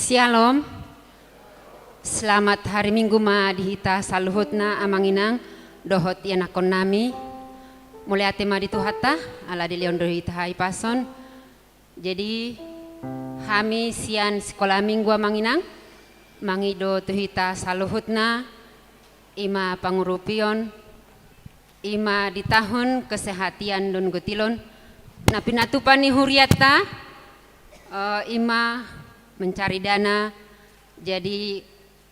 Shalom. Selamat hari Minggu ma dihita saluhutna amanginang dohot yanakon nami. Mulai tema dituhata ala dilion dohita hai pason. Jadi kami sian sekolah minggu amanginang mangido tuhita saluhutna ima pangurupion ima di tahun kesehatian don gotilon na pinatupani huriata ima mencari dana. Jadi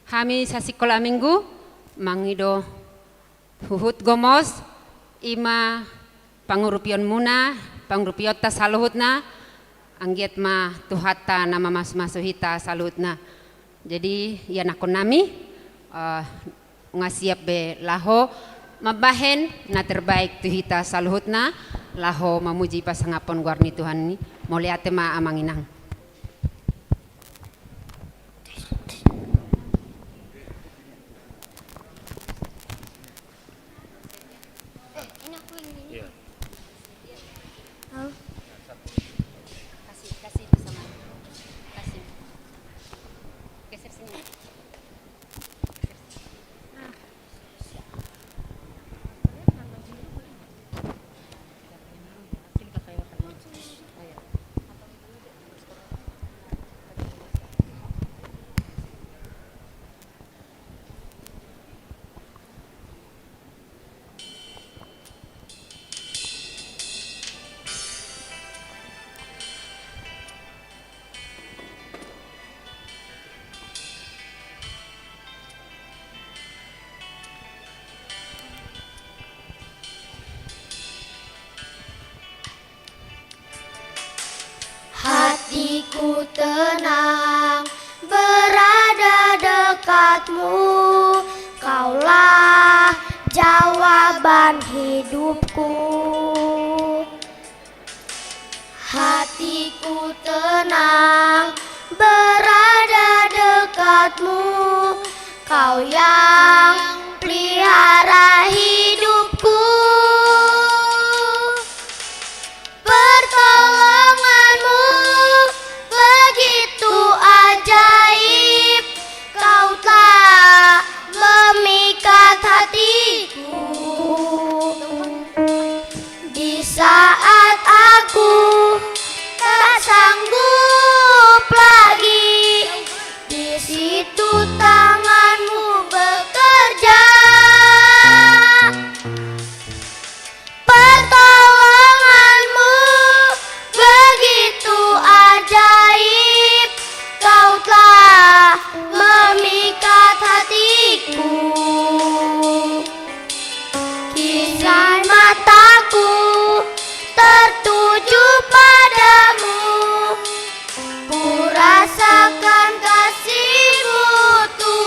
kami sasikola minggu mangido huhut gomos ima pangurupion muna pangurupiota saluhutna anggiat ma tuhata nama mas masuhita saluhutna. Jadi ya nakon nami ngasiap be laho mabahen na terbaik tuhita saluhutna laho mamuji pasangapon guarni Tuhan ni moliate ma amanginang. Hatiku tenang berada dekatmu, kaulah jawaban hidupku. Hatiku tenang berada dekatmu, kau yang pelihara hidupku. Pertolonganmu begitu ajaib, kau telah memikat hatiku. Di saat aku tak sanggup lagi, di situ tanganmu bekerja. Pertolonganmu begitu ajaib, kau telah memikat hatiku. Kisah mataku tertuju padamu, ku rasakan kasih-Mu Tuhan.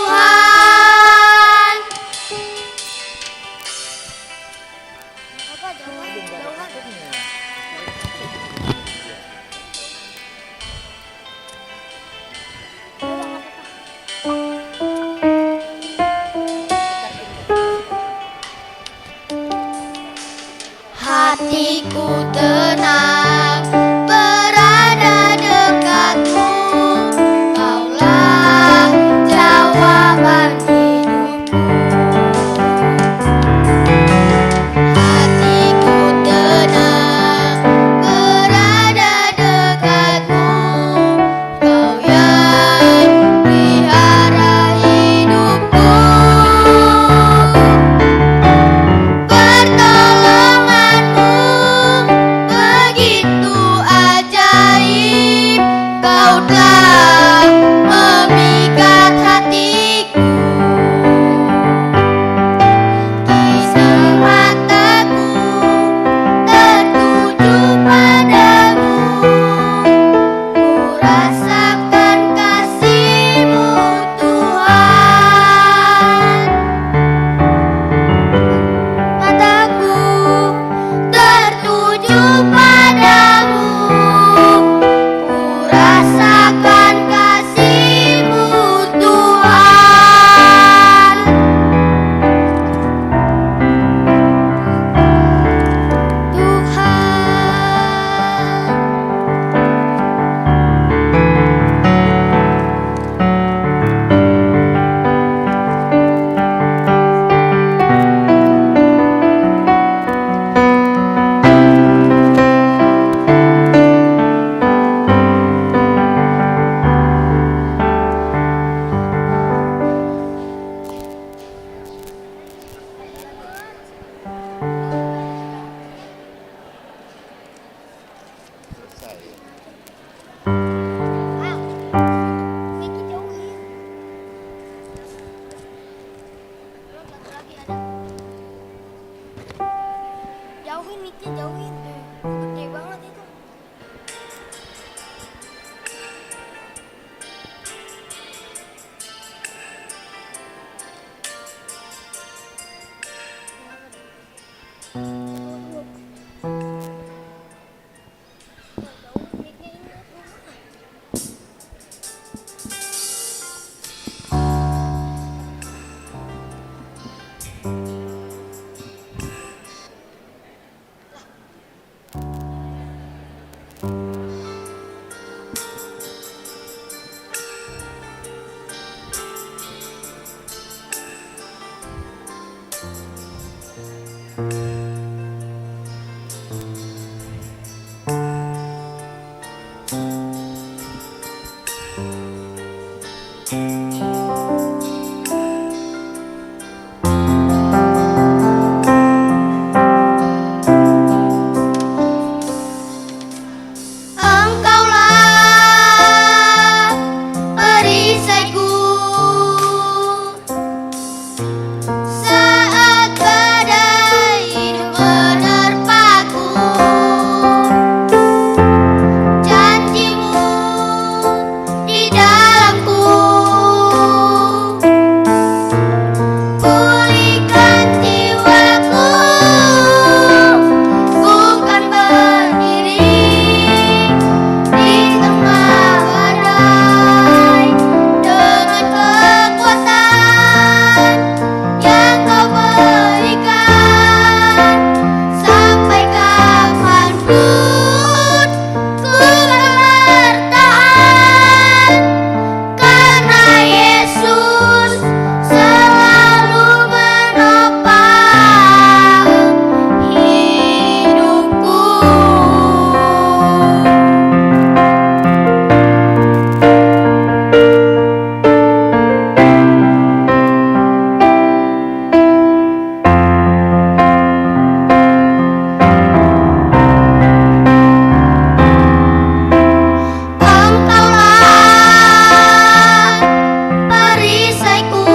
Engkaulah perisaiku saat badai hidup menerpaku. Janjimu di dalamku, pulihkan jiwaku. Ku kan berdiri di tengah badai dengan kekuatan yang Kau berikan. Sampai kapanpun ku akan bertahan, karena Yesus selalu menopang hidupku. Engkaulah perisaiku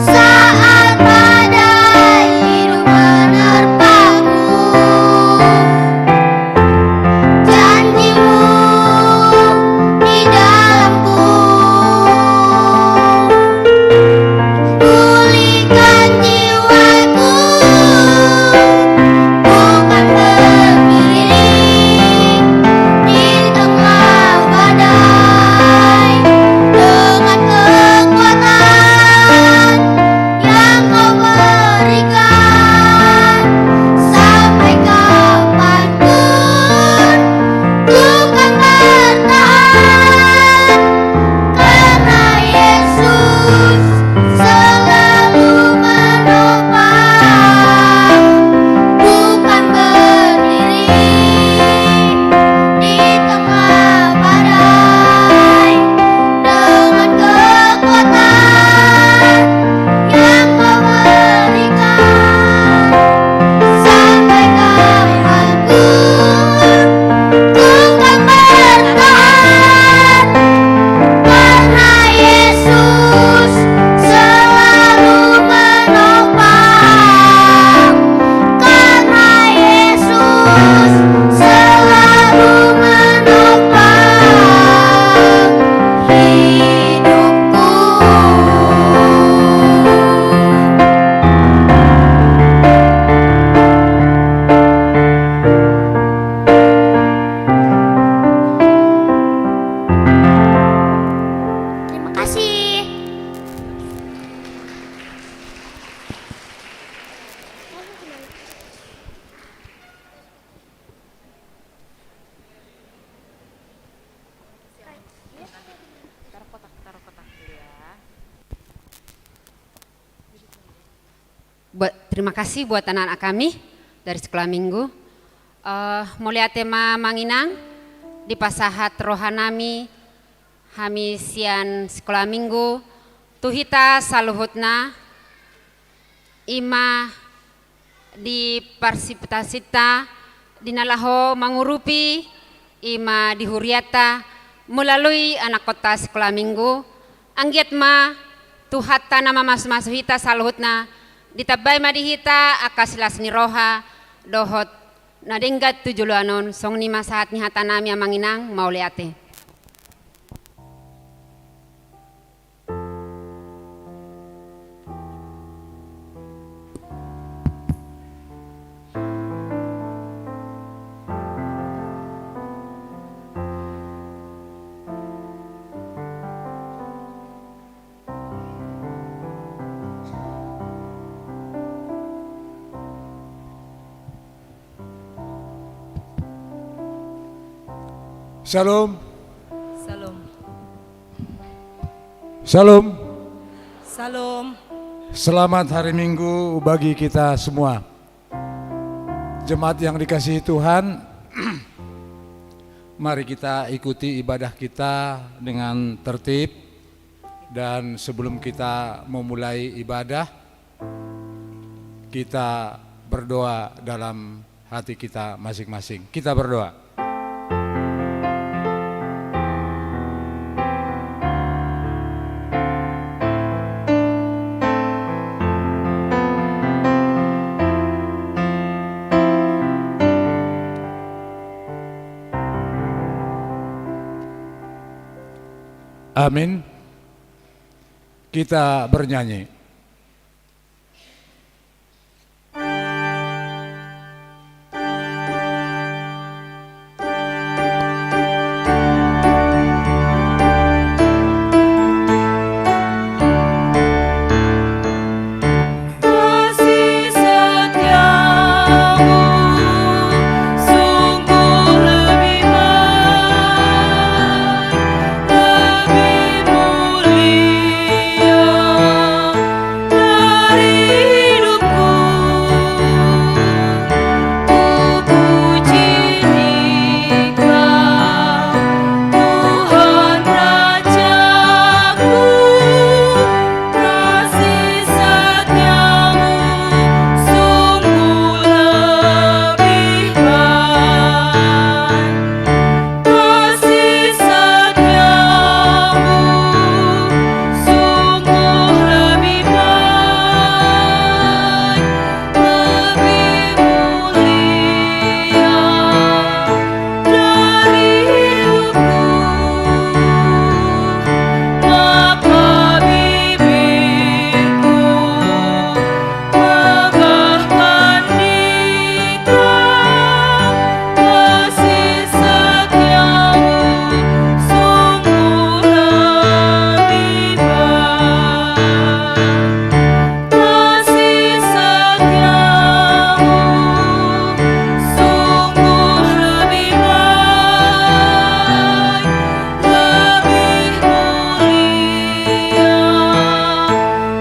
saat badai hidup menerpaku. Janjimu di dalamku, pulihkan jiwaku. Bukan berdiri di tengah badai dengan kekuatan yang Kau berikan. Sampai kapanpun ku kan bertahan, karena Yesus selalu menopang. Bukan berdiri di tengah badai dengan kekuatan yang Kau berikan. Sampai kapanpun ku kan bertahan, karena Yesus selalu menopang. Karena Yesus selalu menopang hidupku. Terima kasih. Terima kasih buat anak-anak kami dari sekolah minggu. Mulia tema manginang di pasahat rohanami kami sian sekolah minggu tuhita saluhutna ima di parsiptasita dinalaho mangurupi ima di huriata melalui anak kota sekolah minggu anggiat ma tuhata nama mas-masuhita saluhutna ditabay madihita akasilas ni roha dohot nadenggat tujuluanon song ni masahat ni hatanami amanginang mauliate. Shalom. Salam. Shalom. Salam. Selamat hari Minggu bagi kita semua. Jemaat yang dikasihi Tuhan, mari kita ikuti ibadah kita dengan tertib. Dan sebelum kita memulai ibadah, kita berdoa dalam hati kita masing-masing. Kita berdoa. Amin. Kita bernyanyi. Kasih setiamu sungguh lebih baik, lebih mulia dari hidupku. Ku puji Dikau, Tuhan Rajaku. Kasih setiamu sungguh lebih baik. Kasih setiamu sungguh lebih baik, lebih mulia dari hidupku. Maka bibirku megahkan Dikau. Kasih setiamu sungguh lebih baik. Kasih setiamu sungguh lebih baik, lebih mulia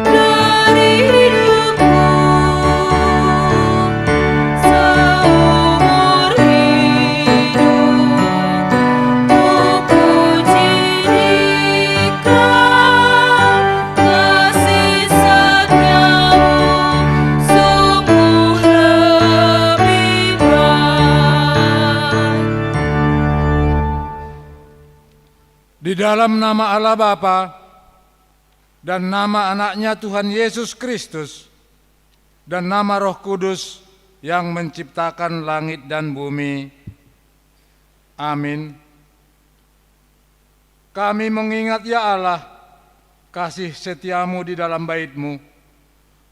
dari hidupku. Seumur hidup ku puji Dikau. Kasih setiamu sungguh lebih baik. Di dalam nama Allah Bapa dan nama anaknya Tuhan Yesus Kristus dan nama Roh Kudus yang menciptakan langit dan bumi. Amin. Kami mengingat ya Allah, kasih setiamu di dalam bait-Mu.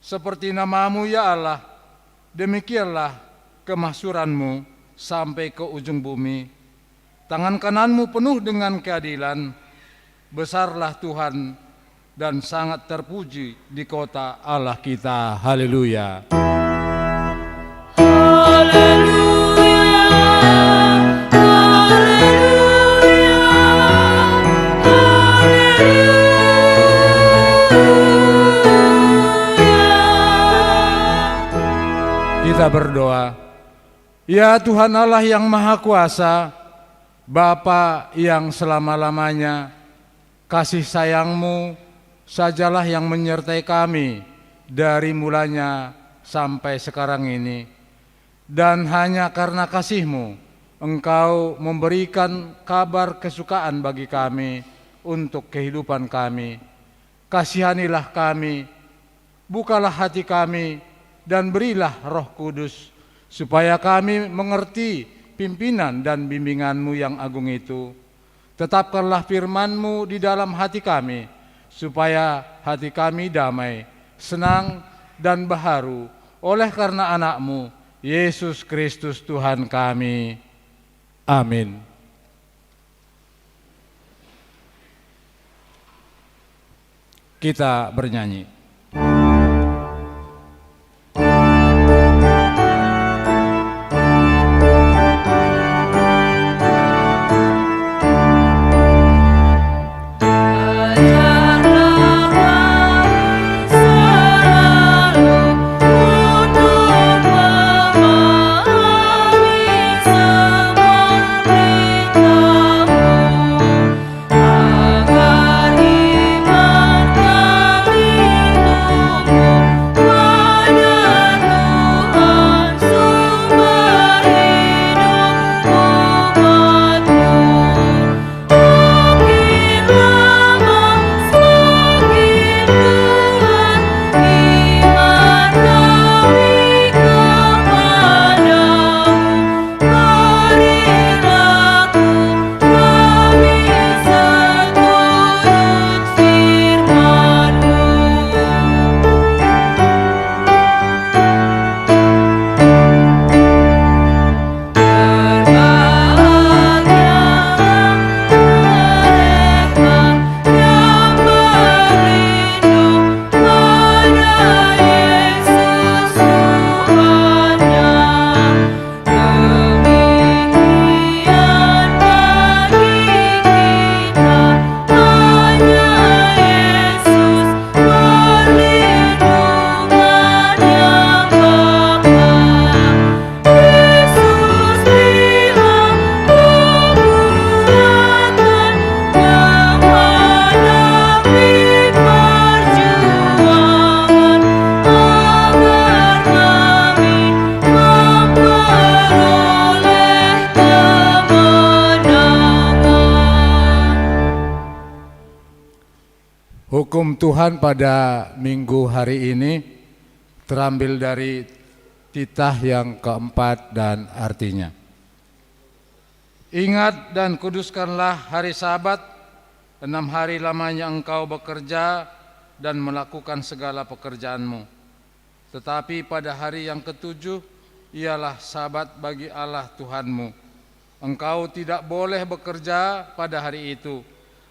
Seperti namamu ya Allah, demikianlah kemahsuran-Mu sampai ke ujung bumi. Tangan kananmu penuh dengan keadilan. Besarlah Tuhan dan sangat terpuji di kota Allah kita. Haleluya. Haleluya, haleluya. Kita berdoa. Ya Tuhan Allah yang Maha Kuasa, Bapa yang selama-lamanya, kasih sayang-Mu sajalah yang menyertai kami dari mulanya sampai sekarang ini. Dan hanya karena kasih-Mu, Engkau memberikan kabar kesukaan bagi kami untuk kehidupan kami. Kasihanilah kami, bukalah hati kami, dan berilah Roh Kudus, supaya kami mengerti pimpinan dan bimbingan-Mu yang agung itu. Tetapkanlah firman-Mu di dalam hati kami, supaya hati kami damai, senang, dan baharu oleh karena anak-Mu, Yesus Kristus Tuhan kami. Amin. Kita bernyanyi. Hukum Tuhan pada minggu hari ini terambil dari titah yang keempat dan artinya, ingat dan kuduskanlah hari Sabat, 6 hari lamanya engkau bekerja dan melakukan segala pekerjaanmu. Tetapi pada hari yang ketujuh ialah Sabat bagi Allah Tuhanmu. Engkau tidak boleh bekerja pada hari itu,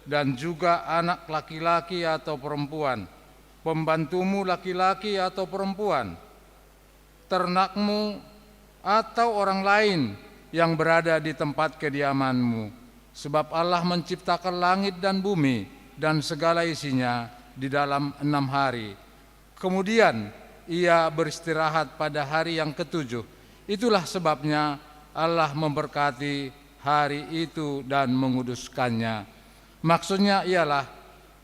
dan juga anak laki-laki atau perempuan, pembantumu laki-laki atau perempuan, ternakmu atau orang lain yang berada di tempat kediamanmu. Sebab Allah menciptakan langit dan bumi dan segala isinya di dalam 6 hari. Kemudian ia beristirahat pada hari yang ketujuh. Itulah sebabnya Allah memberkati hari itu dan menguduskannya. Maksudnya ialah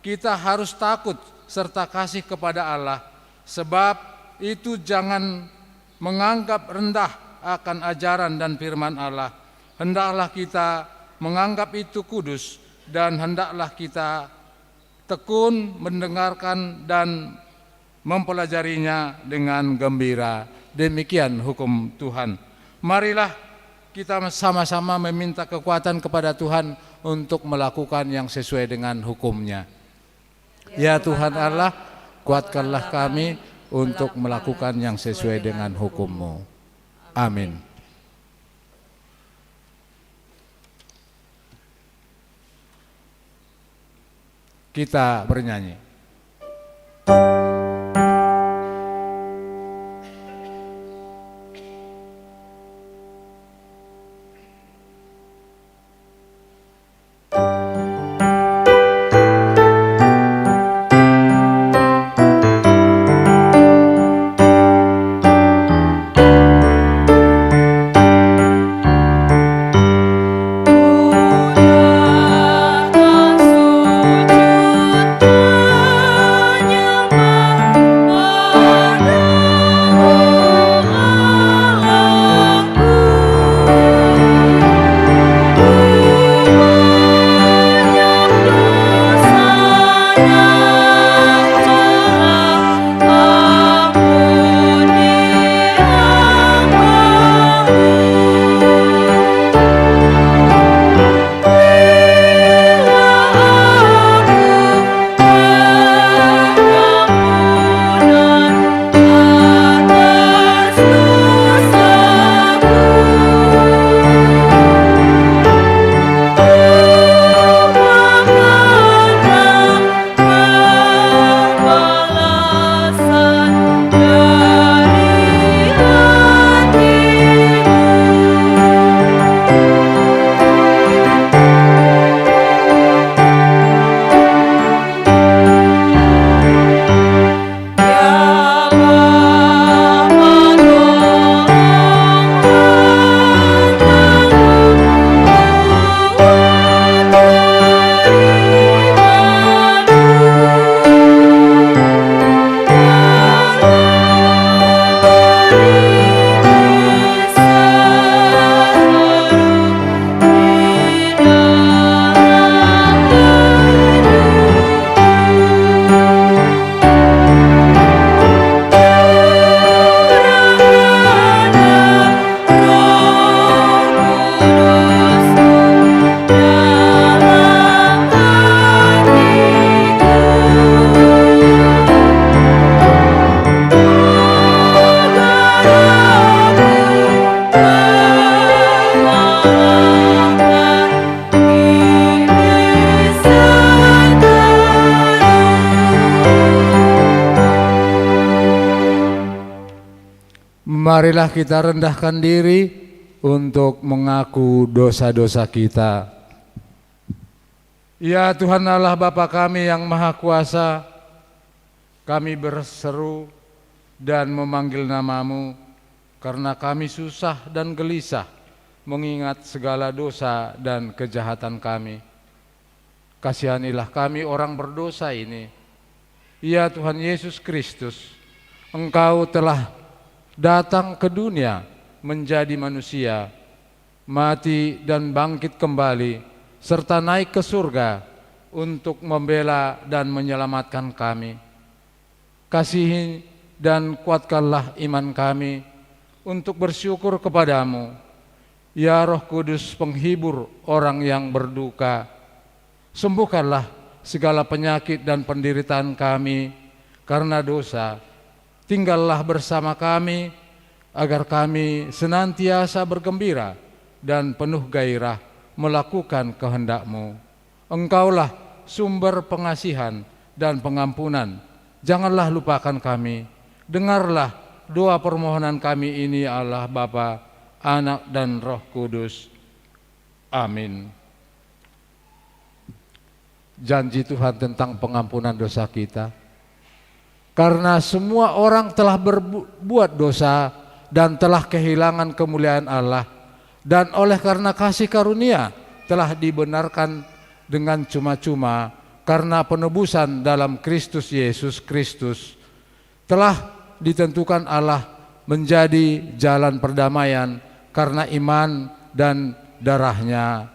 kita harus takut serta kasih kepada Allah, sebab itu jangan menganggap rendah akan ajaran dan firman Allah. Hendaklah kita menganggap itu kudus, dan hendaklah kita tekun mendengarkan dan mempelajarinya dengan gembira. Demikian hukum Tuhan. Marilah kita sama-sama meminta kekuatan kepada Tuhan untuk melakukan yang sesuai dengan hukum-Nya. Ya Tuhan Allah, kuatkanlah kami untuk melakukan yang sesuai dengan hukum-Mu. Amin. Kita bernyanyi. Marilah kita rendahkan diri untuk mengaku dosa-dosa kita. Ya Tuhan Allah Bapa kami yang Maha Kuasa, kami berseru dan memanggil nama-Mu karena kami susah dan gelisah mengingat segala dosa dan kejahatan kami. Kasihanilah kami orang berdosa ini. Ya Tuhan Yesus Kristus, Engkau telah datang ke dunia menjadi manusia, mati dan bangkit kembali, serta naik ke surga untuk membela dan menyelamatkan kami. Kasihi dan kuatkanlah iman kami untuk bersyukur kepadamu, ya Roh Kudus penghibur orang yang berduka. Sembuhkanlah segala penyakit dan penderitaan kami karena dosa. Tinggallah bersama kami agar kami senantiasa bergembira dan penuh gairah melakukan kehendak-Mu. Engkaulah sumber pengasihan dan pengampunan. Janganlah lupakan kami. Dengarlah doa permohonan kami ini, Allah Bapa, Anak dan Roh Kudus. Amin. Janji Tuhan tentang pengampunan dosa kita. Karena semua orang telah berbuat dosa dan telah kehilangan kemuliaan Allah, dan oleh karena kasih karunia telah dibenarkan dengan cuma-cuma karena penebusan dalam Kristus Yesus Kristus, telah ditentukan Allah menjadi jalan perdamaian karena iman dan darahnya.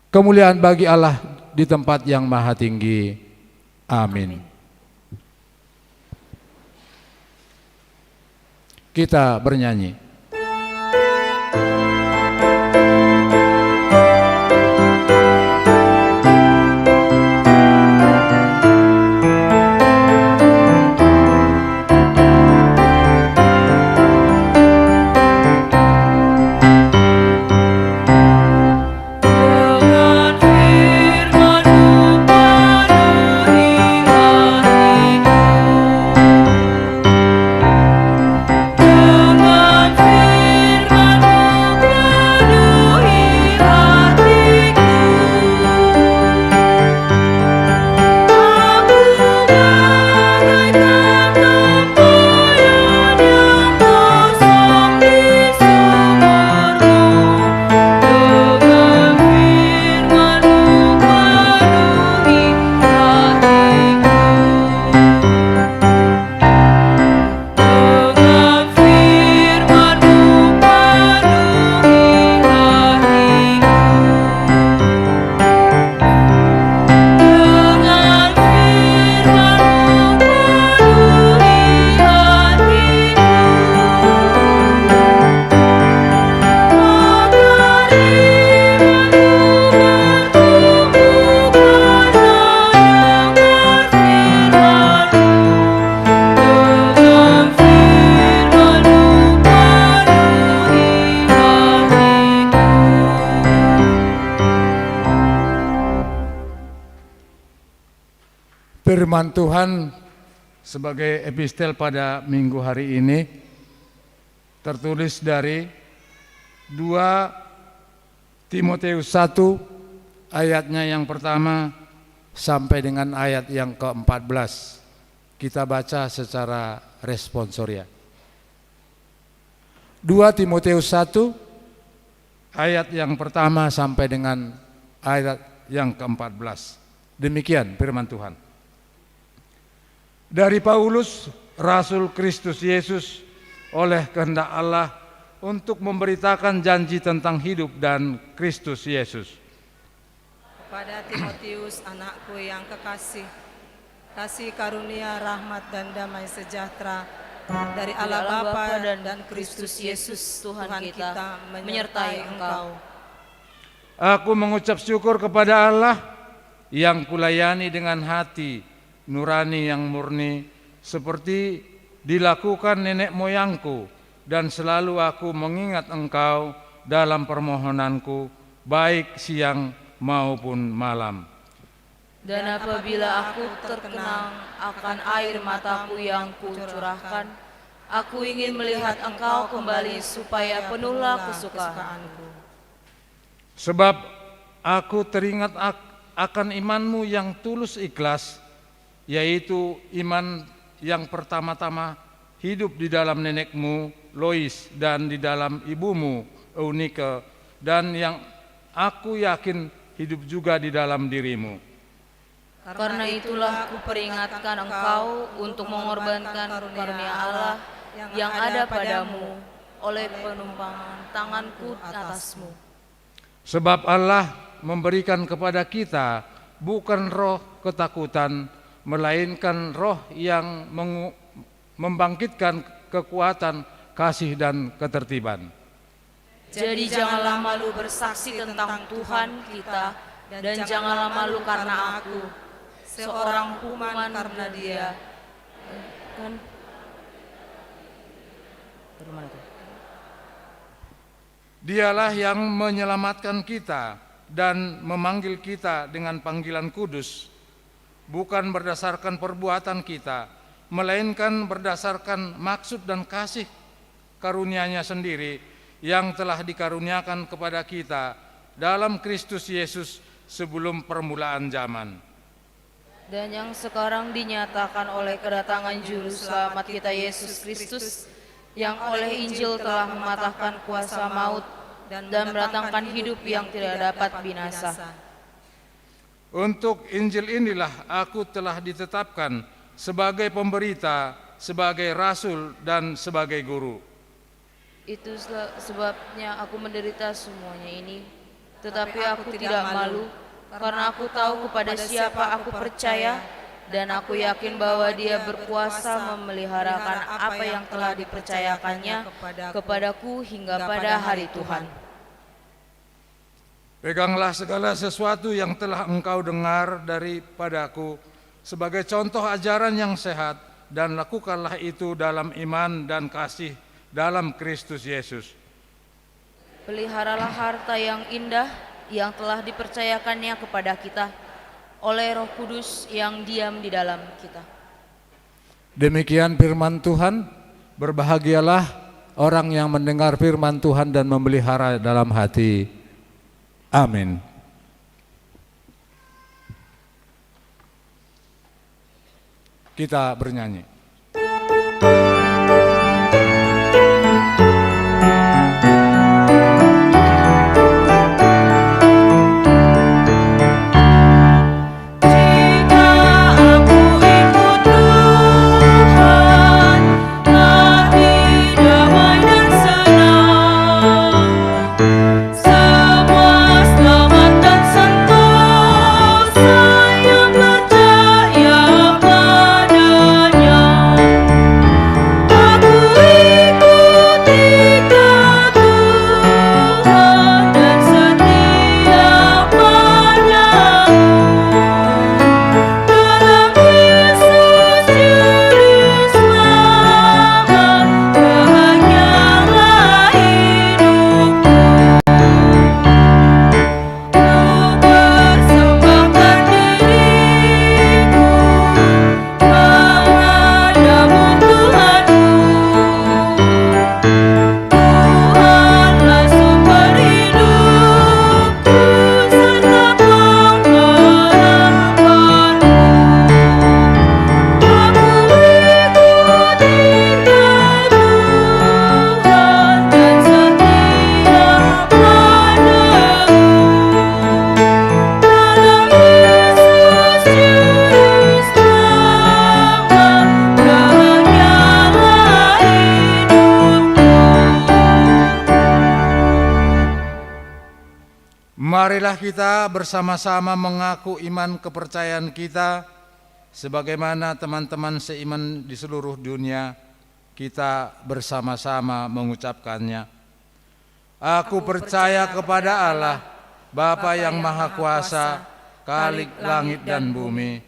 Kemuliaan bagi Allah di tempat yang maha tinggi. Amin. Kita bernyanyi. Firman Tuhan sebagai epistel pada minggu hari ini tertulis dari 2 Timotius 1 ayatnya yang pertama sampai dengan ayat yang ke-14. Kita baca secara responsoria. 2 Timotius 1 ayat yang pertama sampai dengan ayat yang ke-14. Demikian firman Tuhan. Dari Paulus, Rasul Kristus Yesus, oleh kehendak Allah untuk memberitakan janji tentang hidup dan Kristus Yesus. Kepada Timotius, anakku yang kekasih, kasih karunia, rahmat dan damai sejahtera dari Allah Bapa dan Kristus Yesus Tuhan kita menyertai engkau. Aku mengucap syukur kepada Allah yang kulayani dengan hati nurani yang murni, seperti dilakukan nenek moyangku, dan selalu aku mengingat engkau dalam permohonanku, baik siang maupun malam. Dan apabila aku terkenang akan air mataku yang kucurahkan, aku ingin melihat engkau kembali supaya penuhlah kesukaanku. Sebab aku teringat akan imanmu yang tulus ikhlas, yaitu iman yang pertama-tama hidup di dalam nenekmu Lois dan di dalam ibumu Eunike, dan yang aku yakin hidup juga di dalam dirimu. Karena itulah kuperingatkan engkau untuk mengorbankan karunia Allah yang ada padamu oleh penumpangan tanganku atasmu. Sebab Allah memberikan kepada kita bukan roh ketakutan, melainkan roh yang membangkitkan kekuatan, kasih dan ketertiban. Jadi janganlah malu bersaksi tentang Tuhan kita, dan janganlah malu karena aku, seorang kuman karena Dia. Kan? Dialah yang menyelamatkan kita dan memanggil kita dengan panggilan kudus, bukan berdasarkan perbuatan kita, melainkan berdasarkan maksud dan kasih karunia-Nya sendiri yang telah dikaruniakan kepada kita dalam Kristus Yesus sebelum permulaan zaman. Dan yang sekarang dinyatakan oleh kedatangan Juru Selamat kita Yesus Kristus, yang oleh Injil telah mematahkan kuasa maut dan mendatangkan hidup yang tidak dapat binasa. Untuk Injil inilah aku telah ditetapkan sebagai pemberita, sebagai rasul dan sebagai guru. Itu sebabnya aku menderita semuanya ini, tetapi aku tidak malu, karena aku tahu kepada siapa aku percaya, dan aku yakin bahwa Dia berkuasa memeliharakan apa yang telah dipercayakannya kepadaku hingga pada hari Tuhan. Peganglah segala sesuatu yang telah engkau dengar daripadaku sebagai contoh ajaran yang sehat, dan lakukanlah itu dalam iman dan kasih dalam Kristus Yesus. Peliharalah harta yang indah yang telah dipercayakannya kepada kita oleh Roh Kudus yang diam di dalam kita. Demikian firman Tuhan. Berbahagialah orang yang mendengar firman Tuhan dan memelihara dalam hati. Amin. Kita bernyanyi. Marilah kita bersama-sama mengaku iman kepercayaan kita sebagaimana teman-teman seiman di seluruh dunia kita bersama-sama mengucapkannya. Aku percaya kepada Allah, Bapa yang Maha Kuasa, Khalik langit dan bumi.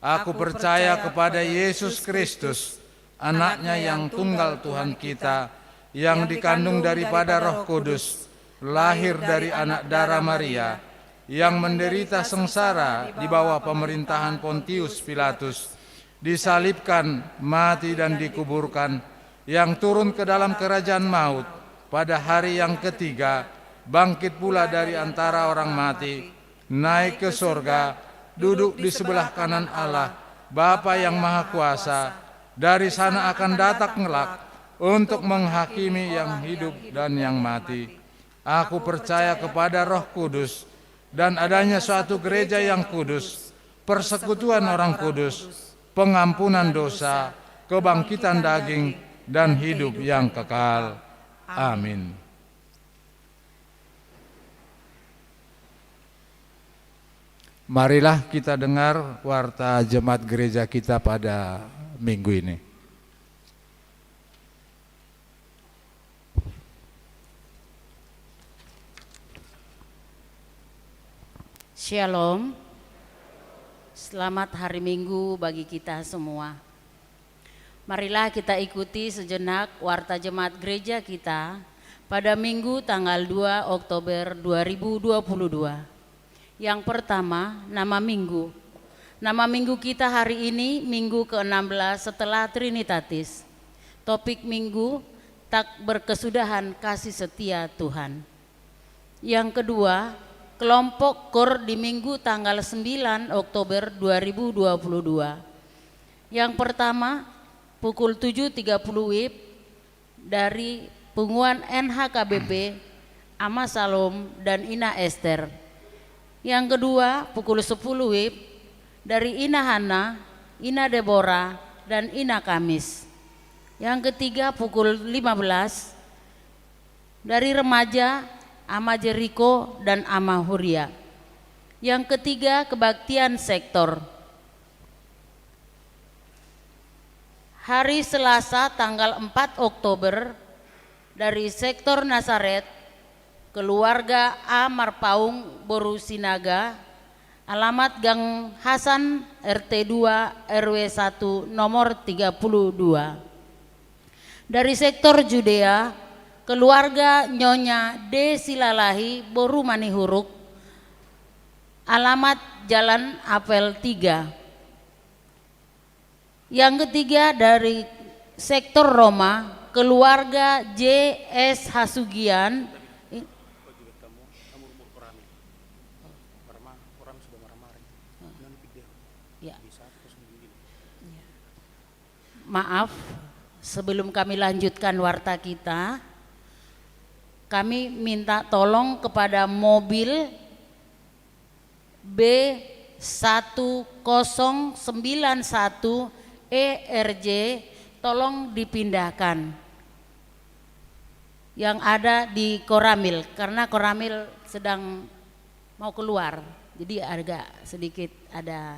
Aku percaya kepada Yesus Kristus, Anaknya yang tunggal Tuhan kita, yang dikandung daripada Roh Kudus, lahir dari anak darah Maria, yang menderita sengsara di bawah pemerintahan Pontius Pilatus, disalibkan, mati dan dikuburkan, yang turun ke dalam kerajaan maut, pada hari yang ketiga bangkit pula dari antara orang mati, naik ke sorga, duduk di sebelah kanan Allah, Bapa yang Maha Kuasa. Dari sana akan datang kelak untuk menghakimi yang hidup dan yang mati. Aku percaya kepada Roh Kudus dan adanya suatu gereja yang kudus, persekutuan orang kudus, pengampunan dosa, kebangkitan daging, dan hidup yang kekal. Amin. Marilah kita dengar warta jemaat gereja kita pada minggu ini. Shalom. Selamat hari Minggu bagi kita semua. Marilah kita ikuti sejenak warta jemaat gereja kita pada Minggu tanggal 2 Oktober 2022. Yang pertama, nama minggu. Nama minggu kita hari ini Minggu ke-16 setelah Trinitatis. Topik minggu, tak berkesudahan kasih setia Tuhan. Yang kedua, kelompok KOR di Minggu tanggal 9 Oktober 2022. Yang pertama, pukul 7.30 WIB dari Punguan NHKBP, Ama Salom dan Ina Esther. Yang kedua, pukul 10 WIB dari Ina Hana, Ina Deborah dan Ina Kamis. Yang ketiga, pukul 15 dari remaja Ama Jeriko dan Ama Huria. Yang ketiga, kebaktian sektor. Hari Selasa tanggal 4 Oktober dari sektor Nazaret, keluarga A. Marpaung Boru Sinaga, alamat Gang Hasan RT 2 RW 1 nomor 32. Dari sektor Judea, keluarga Nyonya D. Silalahi Boru Manihuruk, alamat Jalan Apel 3. Yang ketiga dari sektor Roma, keluarga J. S. Hasugian, maaf, sebelum kami lanjutkan warta kita, kami minta tolong kepada mobil B1091 ERJ tolong dipindahkan yang ada di Koramil, karena Koramil sedang mau keluar, jadi agak sedikit ada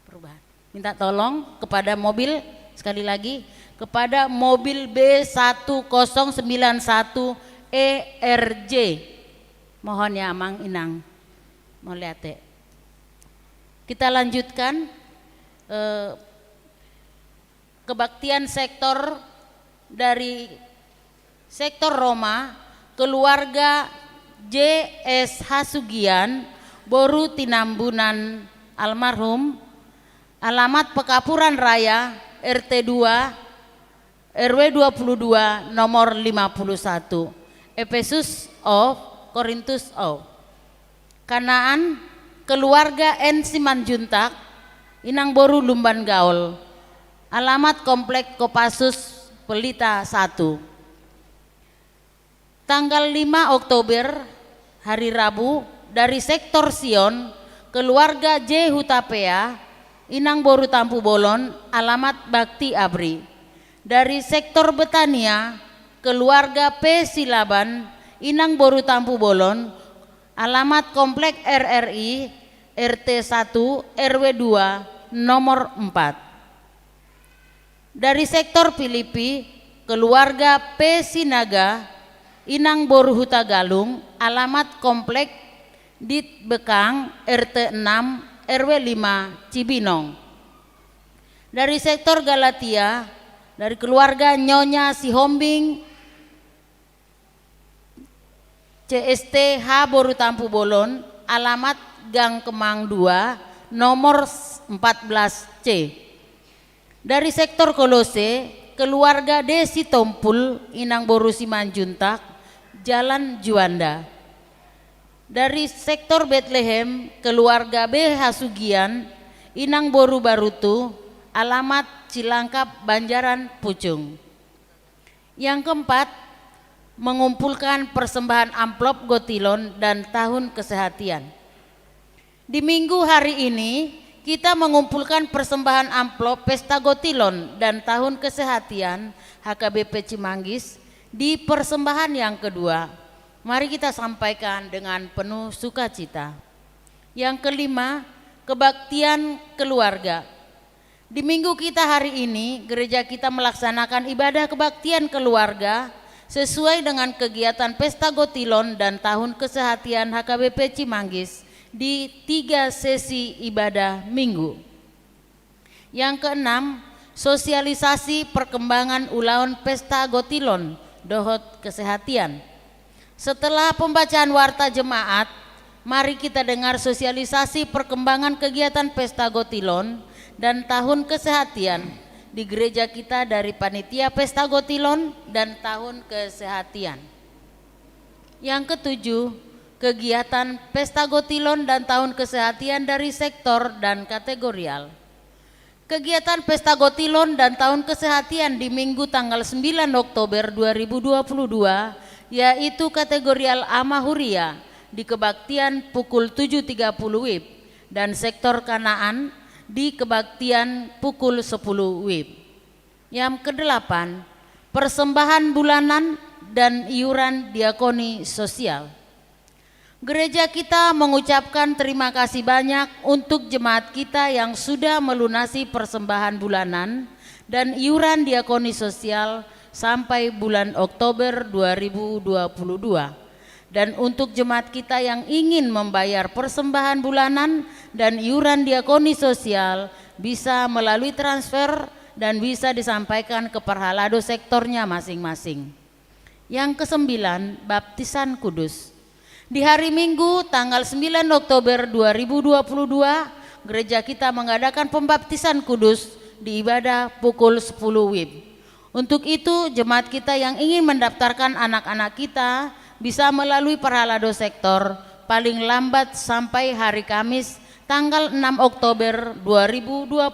perubahan. Minta tolong kepada mobil, sekali lagi, kepada mobil B1091 ERJ. Mohon ya Mang Inang, mau lihat deh. Kita lanjutkan kebaktian sektor dari sektor Roma, keluarga JS Hasugian Boru Tinambunan almarhum, alamat Pekapuran Raya RT 2 RW 22 nomor 51, Efesus of Korintus of. Kanaan, keluarga N. Simanjuntak Inang Boru Lumban Gaul, alamat Komplek Kopassus Pelita 1. Tanggal 5 Oktober hari Rabu dari sektor Sion, keluarga J. Hutapea Inang Boru Tampu Bolon, alamat Bakti Abri. Dari sektor Betania, keluarga P. Silaban Inang Boru Tampu Bolon, alamat Komplek RRI RT 1 RW 2 nomor 4. Dari sektor Filipi, keluarga P. Sinaga Inang Boru Huta Galung, alamat Komplek Dit Bekang RT 6 RW 5 Cibinong. Dari sektor Galatia, dari keluarga Nyonya Sihombing CST H. Boru Tampu Bolon, alamat Gang Kemang 2 nomor 14C. Dari sektor Kolose, keluarga Desi Tompul Inang Boru Simanjuntak, Jalan Juanda. Dari sektor Bethlehem, keluarga B. Hasugian Inang Boru Barutu, alamat Cilangkap Banjaran Pucung. Yang keempat, mengumpulkan persembahan amplop Gotilon dan tahun kesehatian. Di minggu hari ini kita mengumpulkan persembahan amplop Pesta Gotilon dan tahun kesehatian HKBP Cimanggis di persembahan yang kedua. Mari kita sampaikan dengan penuh sukacita. Yang kelima, kebaktian keluarga. Di minggu kita hari ini, gereja kita melaksanakan ibadah kebaktian keluarga sesuai dengan kegiatan Pesta Gotilon dan Tahun Kesehatian HKBP Cimanggis di 3 sesi ibadah minggu. Yang keenam, sosialisasi perkembangan ulaun Pesta Gotilon Dohot Kesehatian. Setelah pembacaan warta jemaat, mari kita dengar sosialisasi perkembangan kegiatan Pesta Gotilon dan Tahun Kesehatian di gereja kita dari Panitia Pesta Gotilon dan Tahun Kesehatian. Yang ketujuh, kegiatan Pesta Gotilon dan Tahun Kesehatian dari sektor dan kategorial. Kegiatan Pesta Gotilon dan Tahun Kesehatian di Minggu tanggal 9 Oktober 2022 yaitu kategorial Amahuria di kebaktian pukul 7.30 WIB dan sektor Kanaan di kebaktian pukul 10 WIB. Yang kedelapan, persembahan bulanan dan iuran diakoni sosial. Gereja kita mengucapkan terima kasih banyak untuk jemaat kita yang sudah melunasi persembahan bulanan dan iuran diakoni sosial sampai bulan Oktober 2022. Dan untuk jemaat kita yang ingin membayar persembahan bulanan dan iuran diakoni sosial bisa melalui transfer dan bisa disampaikan ke perhalado sektornya masing-masing. Yang kesembilan, baptisan kudus. Di hari Minggu tanggal 9 Oktober 2022, gereja kita mengadakan pembaptisan kudus di ibadah pukul 10 WIB. Untuk itu, jemaat kita yang ingin mendaftarkan anak-anak kita bisa melalui perhalado sektor paling lambat sampai hari Kamis tanggal 6 Oktober 2022.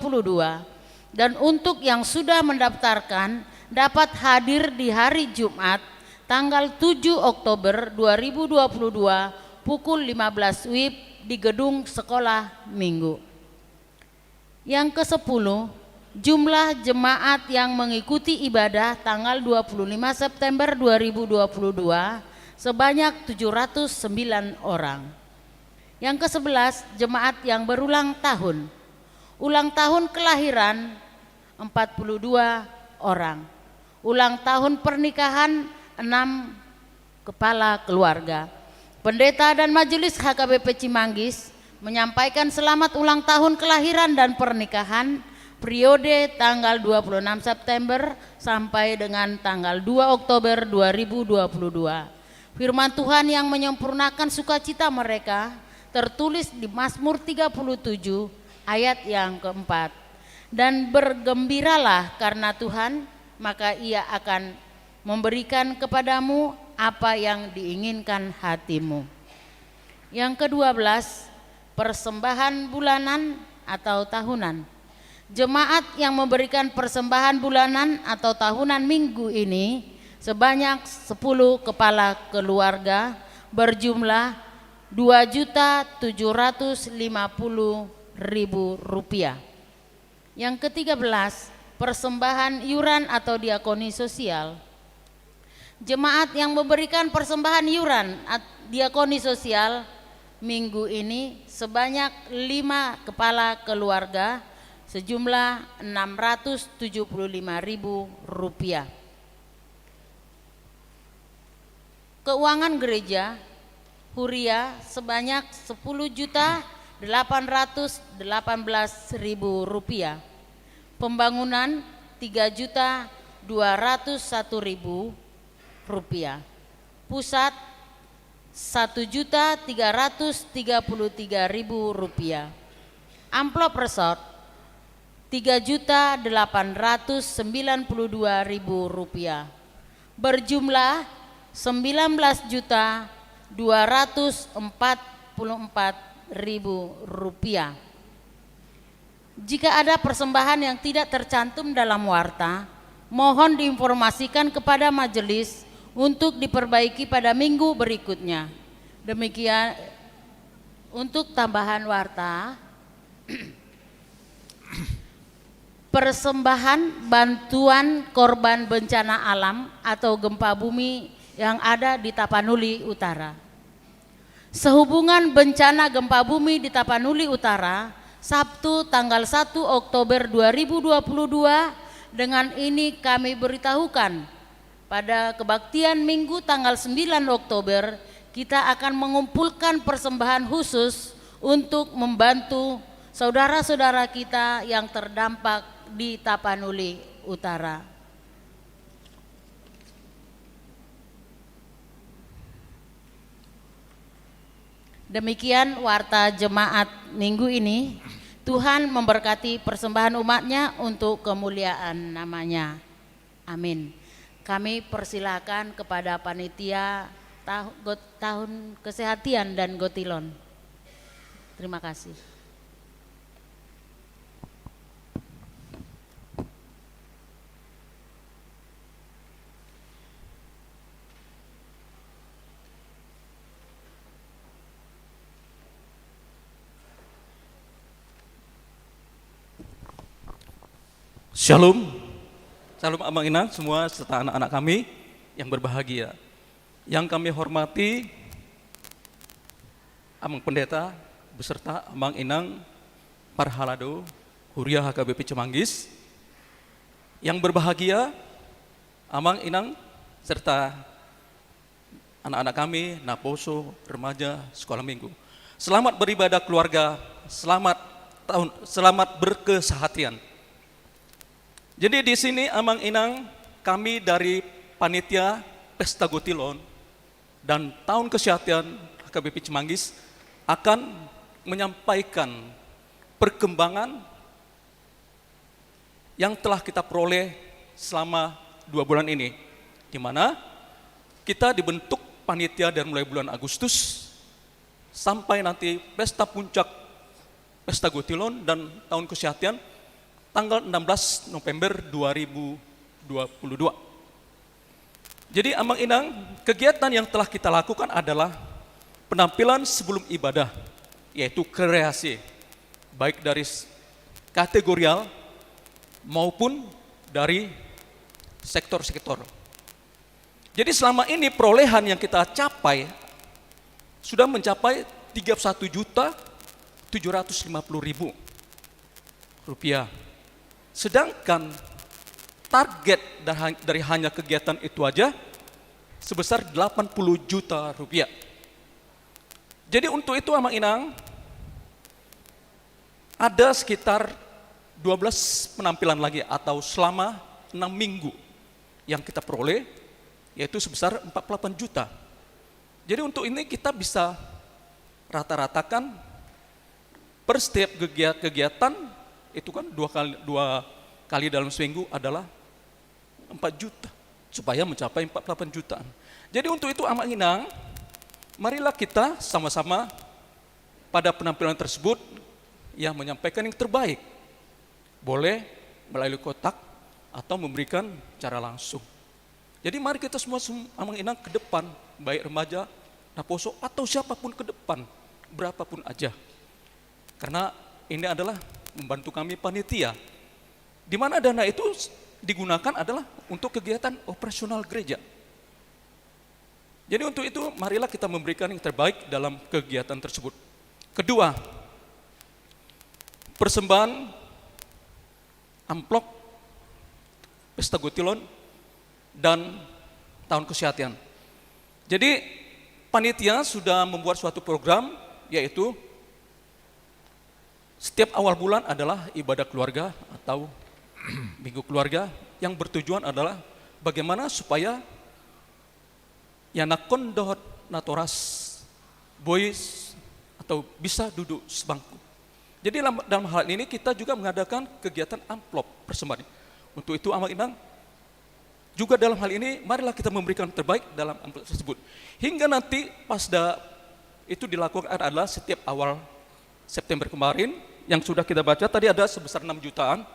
Dan untuk yang sudah mendaftarkan dapat hadir di hari Jumat tanggal 7 Oktober 2022 pukul 15 WIB di gedung sekolah minggu. Yang ke-10, jumlah jemaat yang mengikuti ibadah tanggal 25 September 2022 sebanyak 709 orang. Yang ke-11, jemaat yang berulang tahun. Ulang tahun kelahiran 42 orang. Ulang tahun pernikahan 6 kepala keluarga. Pendeta dan majelis HKBP Cimanggis menyampaikan selamat ulang tahun kelahiran dan pernikahan periode tanggal 26 September sampai dengan tanggal 2 Oktober 2022. Firman Tuhan yang menyempurnakan sukacita mereka tertulis di Mazmur 37 ayat yang keempat. Dan bergembiralah karena Tuhan, maka Ia akan memberikan kepadamu apa yang diinginkan hatimu. Yang ke-12, persembahan bulanan atau tahunan. Jemaat yang memberikan persembahan bulanan atau tahunan minggu ini sebanyak 10 kepala keluarga berjumlah Rp2.750.000. Yang ke-13, persembahan iuran atau diakoni sosial. Jemaat yang memberikan persembahan iuran diakoni sosial minggu ini sebanyak 5 kepala keluarga sejumlah Rp675.000. Keuangan gereja Huria sebanyak Rp10.818.000. Pembangunan Rp3.201.000. Pusat Rp1.333.000. Amplop resort Rp3.892.000. Berjumlah Rp19.244.000. Jika ada persembahan yang tidak tercantum dalam warta, mohon diinformasikan kepada majelis untuk diperbaiki pada minggu berikutnya. Demikian untuk tambahan warta. Persembahan bantuan korban bencana alam atau gempa bumi yang ada di Tapanuli Utara. Sehubungan bencana gempa bumi di Tapanuli Utara, Sabtu tanggal 1 Oktober 2022, dengan ini kami beritahukan pada kebaktian Minggu tanggal 9 Oktober kita akan mengumpulkan persembahan khusus untuk membantu saudara-saudara kita yang terdampak di Tapanuli Utara. Demikian warta jemaat minggu ini. Tuhan memberkati persembahan umatnya untuk kemuliaan namanya. Amin. Kami persilakan kepada panitia tahun kesehatan dan Gotilon. Terima kasih. Shalom, Shalom Abang Inang semua serta anak-anak kami yang berbahagia. Yang kami hormati Abang Pendeta beserta Abang Inang Parhalado Huria HKBP Cemanggis. Yang berbahagia Abang Inang serta anak-anak kami, Naposo, remaja, sekolah minggu. Selamat beribadah keluarga, selamat berkesehatan. Jadi di sini Amang Inang, kami dari panitia Pesta Gotilon dan Tahun Kesehatan HKBP Cemanggis akan menyampaikan perkembangan yang telah kita peroleh selama 2 bulan ini, di mana kita dibentuk panitia dari mulai bulan Agustus sampai nanti pesta puncak Pesta Gotilon dan Tahun Kesehatan tanggal 16 November 2022. Jadi Amang Inang, kegiatan yang telah kita lakukan adalah penampilan sebelum ibadah, yaitu kreasi, baik dari kategorial maupun dari sektor-sektor. Jadi selama ini perolehan yang kita capai sudah mencapai 31.750.000 rupiah. Sedangkan target dari hanya kegiatan itu aja sebesar 80 juta rupiah. Jadi untuk itu Amang Inang ada sekitar 12 penampilan lagi atau selama 6 minggu yang kita peroleh, yaitu sebesar 48 juta. Jadi untuk ini kita bisa rata-ratakan per setiap kegiatan itu kan dua kali dalam seminggu adalah 4 juta supaya mencapai 48 jutaan. Jadi untuk itu Amang Inang, marilah kita sama-sama pada penampilan tersebut yang menyampaikan yang terbaik. Boleh melalui kotak atau memberikan cara langsung. Jadi mari kita semua Amang Inang ke depan, baik remaja, Naposo atau siapapun ke depan, berapapun aja. Karena ini adalah membantu kami panitia, di mana dana itu digunakan adalah untuk kegiatan operasional gereja. Jadi untuk itu marilah kita memberikan yang terbaik dalam kegiatan tersebut. Kedua, persembahan amplop Pesta Gotilon dan Tahun Kesehatan. Jadi panitia sudah membuat suatu program, yaitu setiap awal bulan adalah ibadah keluarga atau minggu keluarga yang bertujuan adalah bagaimana supaya yanakon dohot natoras boys atau bisa duduk sebangku. Jadi dalam hal ini kita juga mengadakan kegiatan amplop persembahan. Untuk itu Amang Inang juga dalam hal ini marilah kita memberikan terbaik dalam amplop tersebut. Hingga nanti itu dilakukan adalah setiap awal September kemarin yang sudah kita baca tadi ada sebesar 6 jutaan.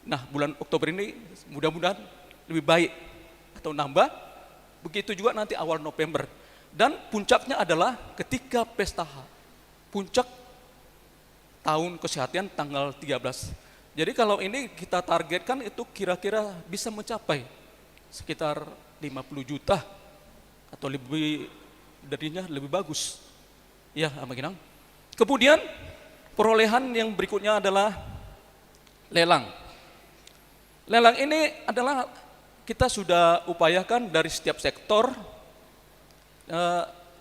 Nah bulan Oktober ini mudah-mudahan lebih baik atau nambah. Begitu juga nanti awal November. Dan puncaknya adalah ketika pesta puncak Tahun Kesehatan tanggal 13. Jadi kalau ini kita targetkan itu kira-kira bisa mencapai sekitar 50 juta atau lebih darinya lebih bagus. Ya, Amanginang. Kemudian perolehan yang berikutnya adalah lelang. Lelang ini adalah kita sudah upayakan dari setiap sektor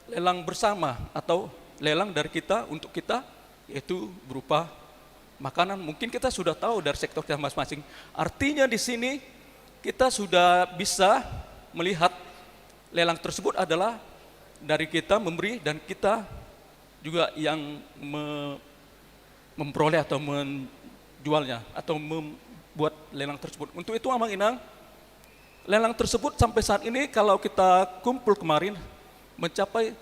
lelang bersama atau lelang dari kita untuk kita, yaitu berupa makanan. Mungkin kita sudah tahu dari sektor kita masing-masing. Artinya di sini kita sudah bisa melihat lelang tersebut adalah dari kita memberi dan kita juga yang memperoleh atau menjualnya atau membuat lelang tersebut. Untuk itu Amanginang, lelang tersebut sampai saat ini kalau kita kumpul kemarin mencapai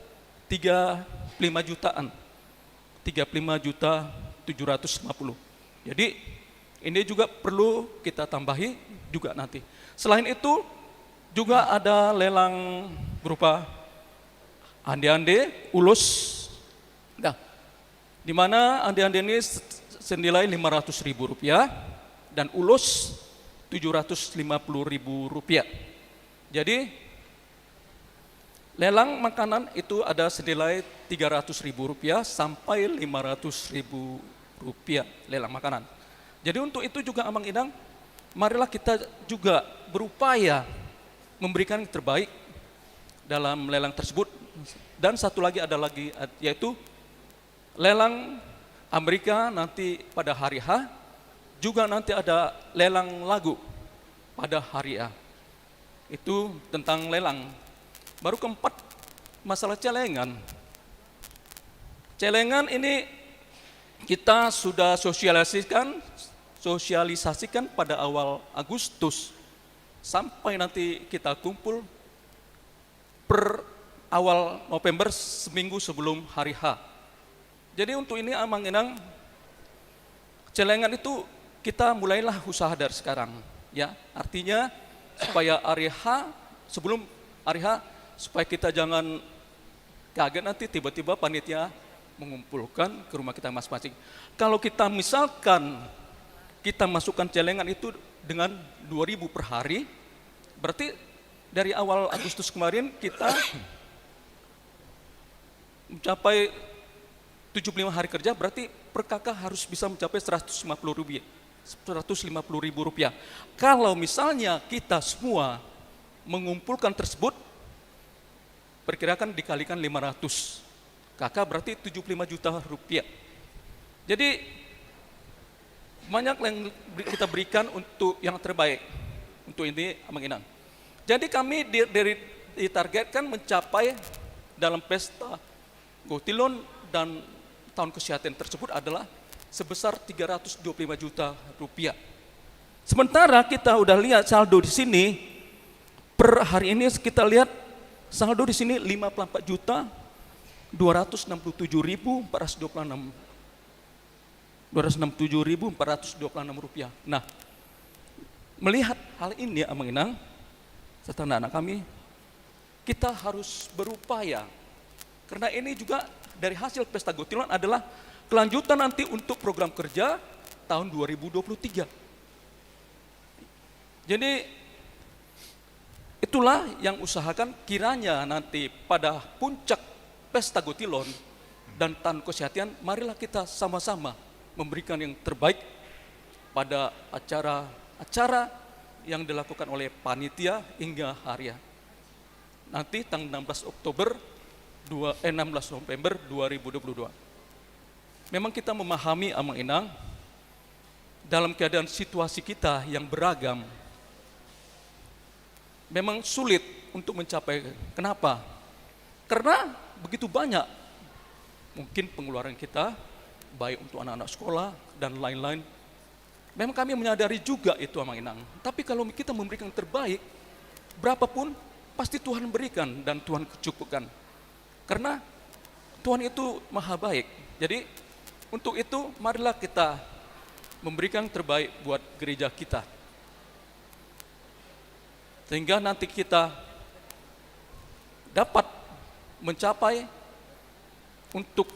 35 jutaan. 35.750. Jadi ini juga perlu kita tambahi juga nanti. Selain itu juga ada lelang berupa ande-ande, ulus. Nah, di mana ande-ande ini senilai Rp500.000 dan ulus Rp750.000. Jadi lelang makanan itu ada senilai Rp300.000 sampai Rp500.000 lelang makanan. Jadi untuk itu juga Amanginang, marilah kita juga berupaya memberikan yang terbaik dalam lelang tersebut. Dan satu lagi ada lagi, yaitu lelang Amerika nanti pada hari H, juga nanti ada lelang lagu pada hari A. Itu tentang lelang. Baru keempat, masalah celengan. Celengan ini kita sudah sosialisasikan pada awal Agustus sampai nanti kita kumpul per awal November seminggu sebelum hari H. Jadi untuk ini Amanginang, celengan itu kita mulailah usaha dari sekarang, ya. Artinya supaya hari H, sebelum hari H, supaya kita jangan kaget nanti tiba-tiba panitia mengumpulkan ke rumah kita masing-masing. Kalau kita misalkan kita masukkan celengan itu dengan 2.000 per hari, berarti dari awal Agustus kemarin kita mencapai 75 hari kerja, berarti per kakak harus bisa mencapai Rp150.000. Kalau misalnya kita semua mengumpulkan tersebut, perkirakan dikalikan 500 kakak berarti Rp75 juta. Jadi banyak yang kita berikan untuk yang terbaik untuk ini Amanginang. Jadi kami ditargetkan mencapai dalam pesta Gotilon dan tahun kesehatan tersebut adalah sebesar Rp325 juta. Sementara kita udah lihat saldo di sini per hari ini, kita lihat saldo di sini 54.267.426 rupiah. Nah, melihat hal ini Amanginang serta anak-anak kami, kita harus berupaya karena ini juga dari hasil Pesta Gotilon adalah kelanjutan nanti untuk program kerja tahun 2023. Jadi itulah yang usahakan kiranya nanti pada puncak Pesta Gotilon dan tahun kesehatan, marilah kita sama-sama memberikan yang terbaik pada acara-acara yang dilakukan oleh panitia hingga hari nanti tanggal 16 November 2022. Memang kita memahami Amanginang dalam keadaan situasi kita yang beragam, memang sulit untuk mencapai. Kenapa? Karena begitu banyak mungkin pengeluaran kita, baik untuk anak-anak sekolah dan lain-lain. Memang kami menyadari juga itu Amanginang. Tapi kalau kita memberikan yang terbaik, berapapun pasti Tuhan berikan dan Tuhan cukupkan. Karena Tuhan itu maha baik. Jadi untuk itu marilah kita memberikan yang terbaik buat gereja kita. Sehingga nanti kita dapat mencapai untuk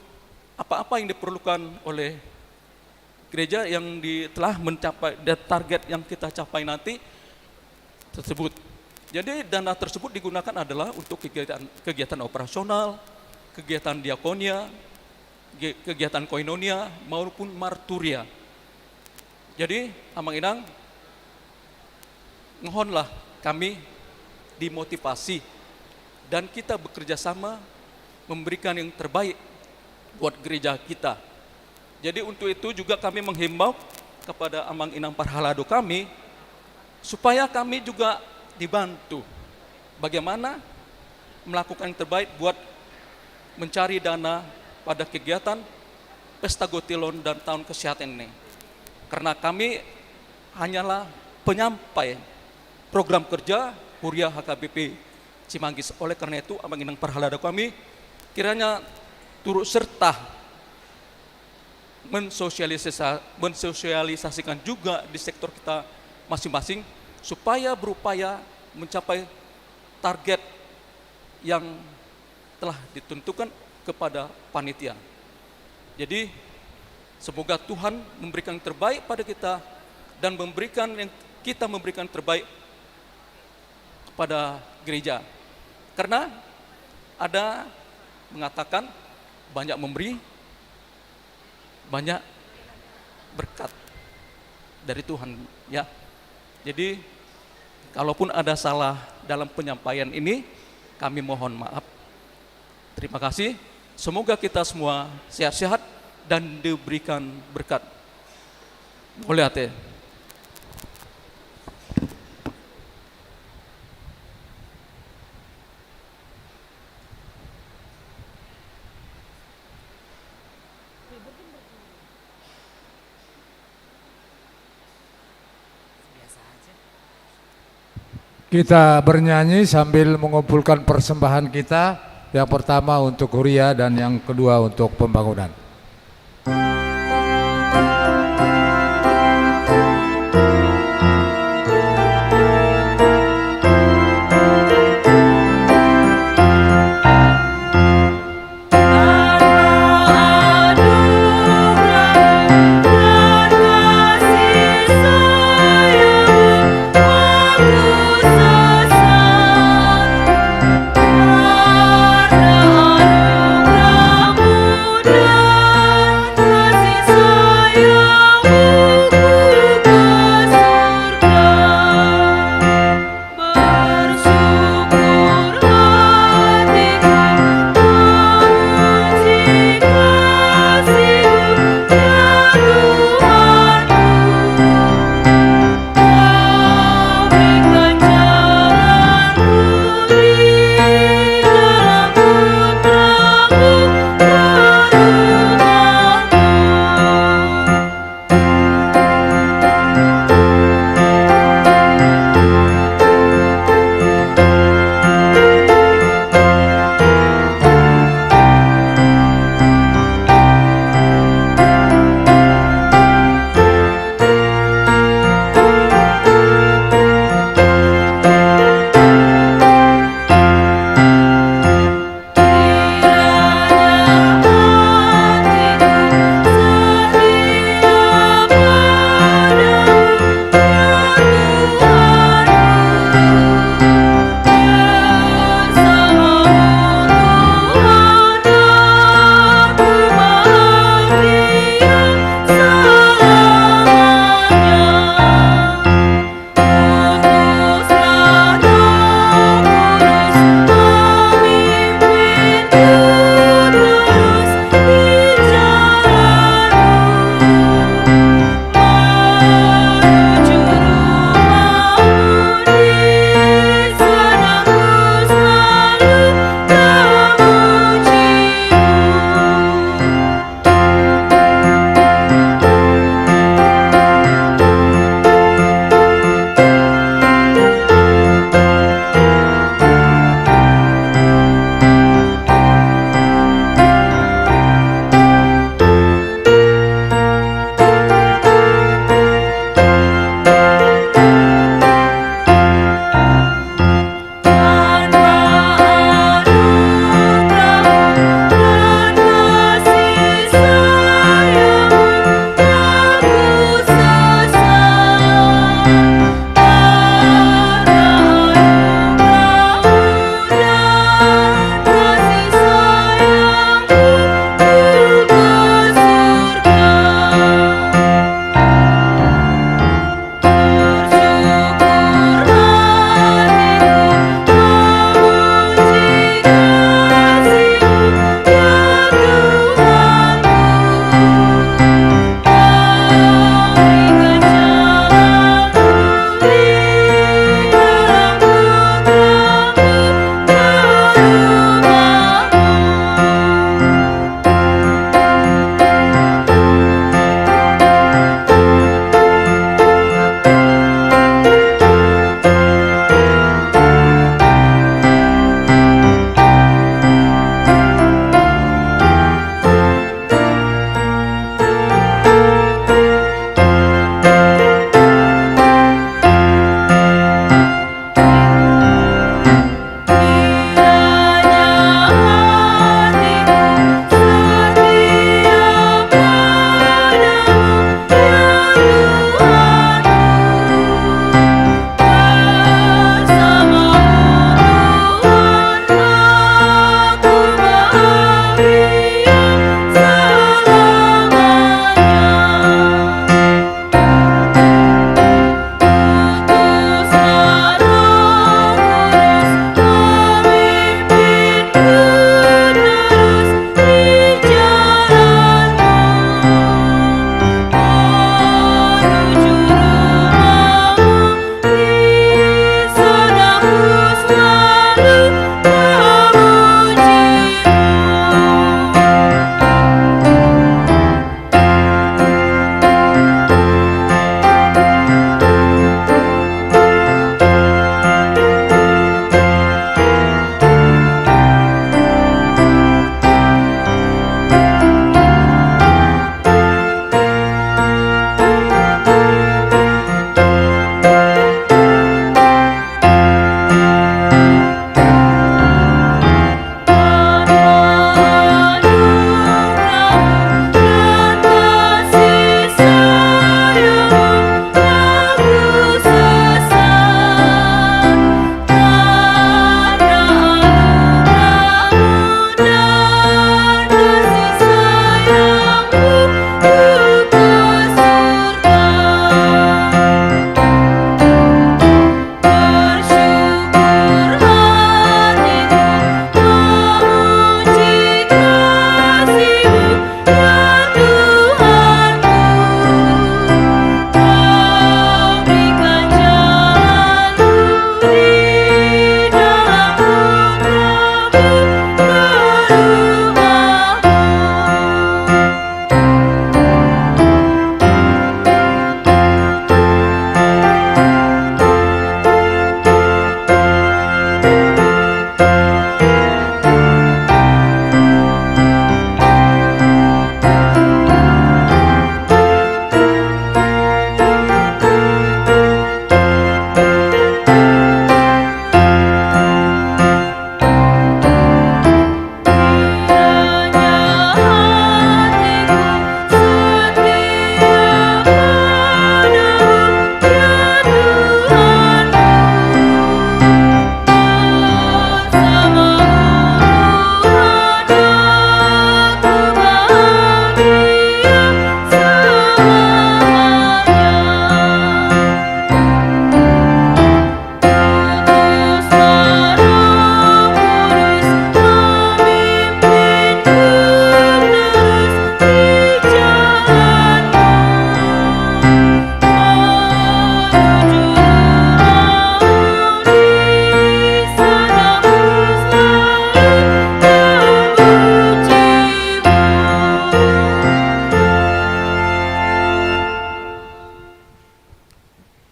apa-apa yang diperlukan oleh gereja yang telah mencapai target yang kita capai nanti tersebut. Jadi dana tersebut digunakan adalah untuk kegiatan operasional, kegiatan diakonia, kegiatan koinonia maupun marturia. Jadi Amang Inang, mohonlah kami dimotivasi dan kita bekerja sama memberikan yang terbaik buat gereja kita. Jadi untuk itu juga kami menghimbau kepada Amang Inang Parhalado kami supaya kami juga dibantu bagaimana melakukan yang terbaik buat mencari dana pada kegiatan Pesta Gotilon dan Tahun Kesehatan ini. Karena kami hanyalah penyampai program kerja Huria HKBP Cimanggis. Oleh karena itu Amang Inang Parhalado kami kiranya turut serta mensosialisasikan juga di sektor kita masing-masing supaya berupaya mencapai target yang telah ditentukan kepada panitia. Jadi semoga Tuhan memberikan yang terbaik pada kita dan kita memberikan yang terbaik kepada gereja. Karena ada mengatakan banyak memberi, banyak berkat dari Tuhan, ya. Jadi kalaupun ada salah dalam penyampaian ini, kami mohon maaf. Terima kasih. Semoga kita semua sehat-sehat dan diberikan berkat. Boleh ate. Kita bernyanyi sambil mengumpulkan persembahan kita. Yang pertama untuk Huria dan yang kedua untuk pembangunan. Karena anugerahmu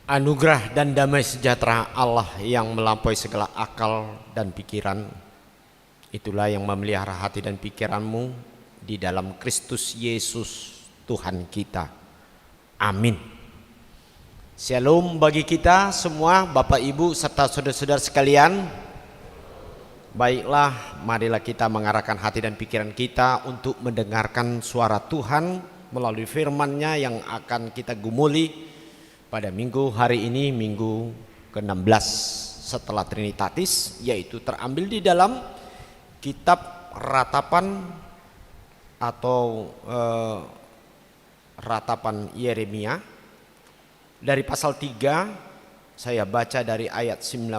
Anugerah dan damai sejahtera Allah yang melampaui segala akal dan pikiran, itulah yang memelihara hati dan pikiranmu di dalam Kristus Yesus Tuhan kita. Amin. Shalom bagi kita semua, Bapak Ibu serta saudara-saudara sekalian. Baiklah, marilah kita mengarahkan hati dan pikiran kita untuk mendengarkan suara Tuhan melalui firman-Nya yang akan kita gumuli pada minggu hari ini, minggu ke-16 setelah Trinitatis, yaitu terambil di dalam kitab Ratapan atau Ratapan Yeremia. Dari pasal 3 saya baca dari ayat 19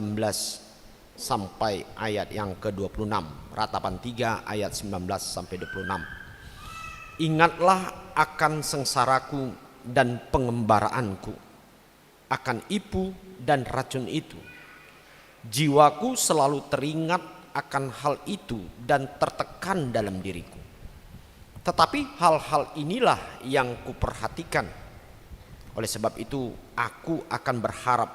sampai ayat yang ke-26. Ratapan 3 ayat 19 sampai 26. Ingatlah akan sengsaraku dan pengembaraanku, akan ipu dan racun itu. Jiwaku selalu teringat akan hal itu dan tertekan dalam diriku. Tetapi hal-hal inilah yang kuperhatikan. Oleh sebab itu aku akan berharap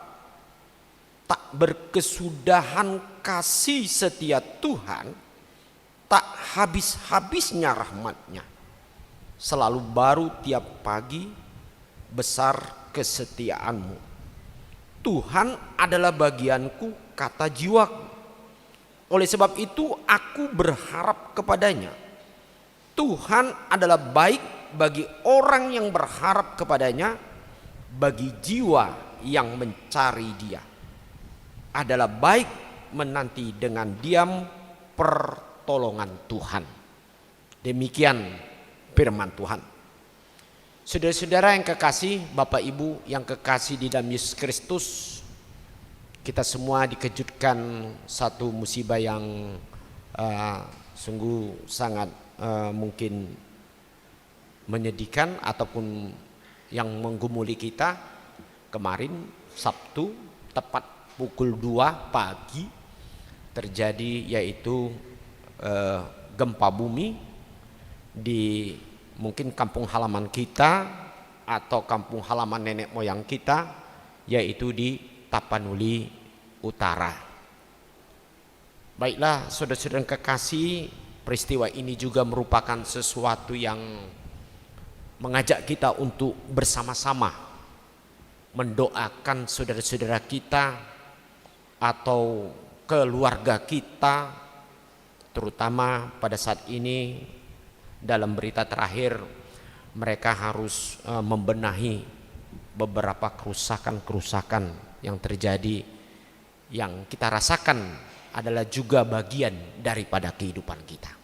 tak berkesudahan kasih setia Tuhan, tak habis-habisnya rahmat-Nya. Selalu baru tiap pagi, besar kesetiaan-Mu. Tuhan adalah bagianku, kata jiwaku. Oleh sebab itu aku berharap kepadanya. Tuhan adalah baik bagi orang yang berharap kepadanya, bagi jiwa yang mencari Dia. Adalah baik menanti dengan diam pertolongan Tuhan. Demikian firman Tuhan. Saudara-saudara yang kekasih, Bapak Ibu yang kekasih di dalam Yesus Kristus, kita semua dikejutkan satu musibah yang sungguh sangat mungkin menyedihkan ataupun yang menggumuli kita. Kemarin Sabtu tepat pukul 2 pagi terjadi, yaitu gempa bumi di mungkin kampung halaman kita atau kampung halaman nenek moyang kita, yaitu di Tapanuli Utara. Baiklah saudara-saudara yang kekasih, peristiwa ini juga merupakan sesuatu yang mengajak kita untuk bersama-sama mendoakan saudara-saudara kita atau keluarga kita, terutama pada saat ini. Dalam berita terakhir, mereka harus membenahi beberapa kerusakan-kerusakan yang terjadi, yang kita rasakan adalah juga bagian daripada kehidupan kita.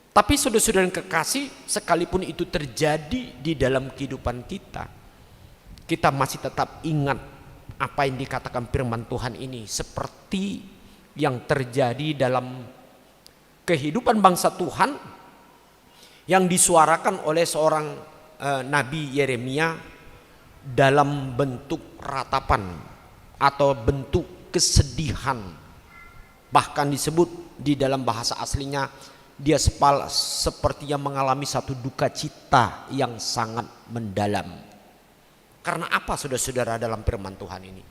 Tapi saudara-saudara yang kekasih, sekalipun itu terjadi di dalam kehidupan kita, kita masih tetap ingat apa yang dikatakan firman Tuhan ini, seperti yang terjadi dalam kehidupan bangsa Tuhan yang disuarakan oleh seorang Nabi Yeremia dalam bentuk ratapan atau bentuk kesedihan. Bahkan disebut di dalam bahasa aslinya, dia sepertinya mengalami satu duka cita yang sangat mendalam. Karena apa saudara-saudara dalam firman Tuhan ini?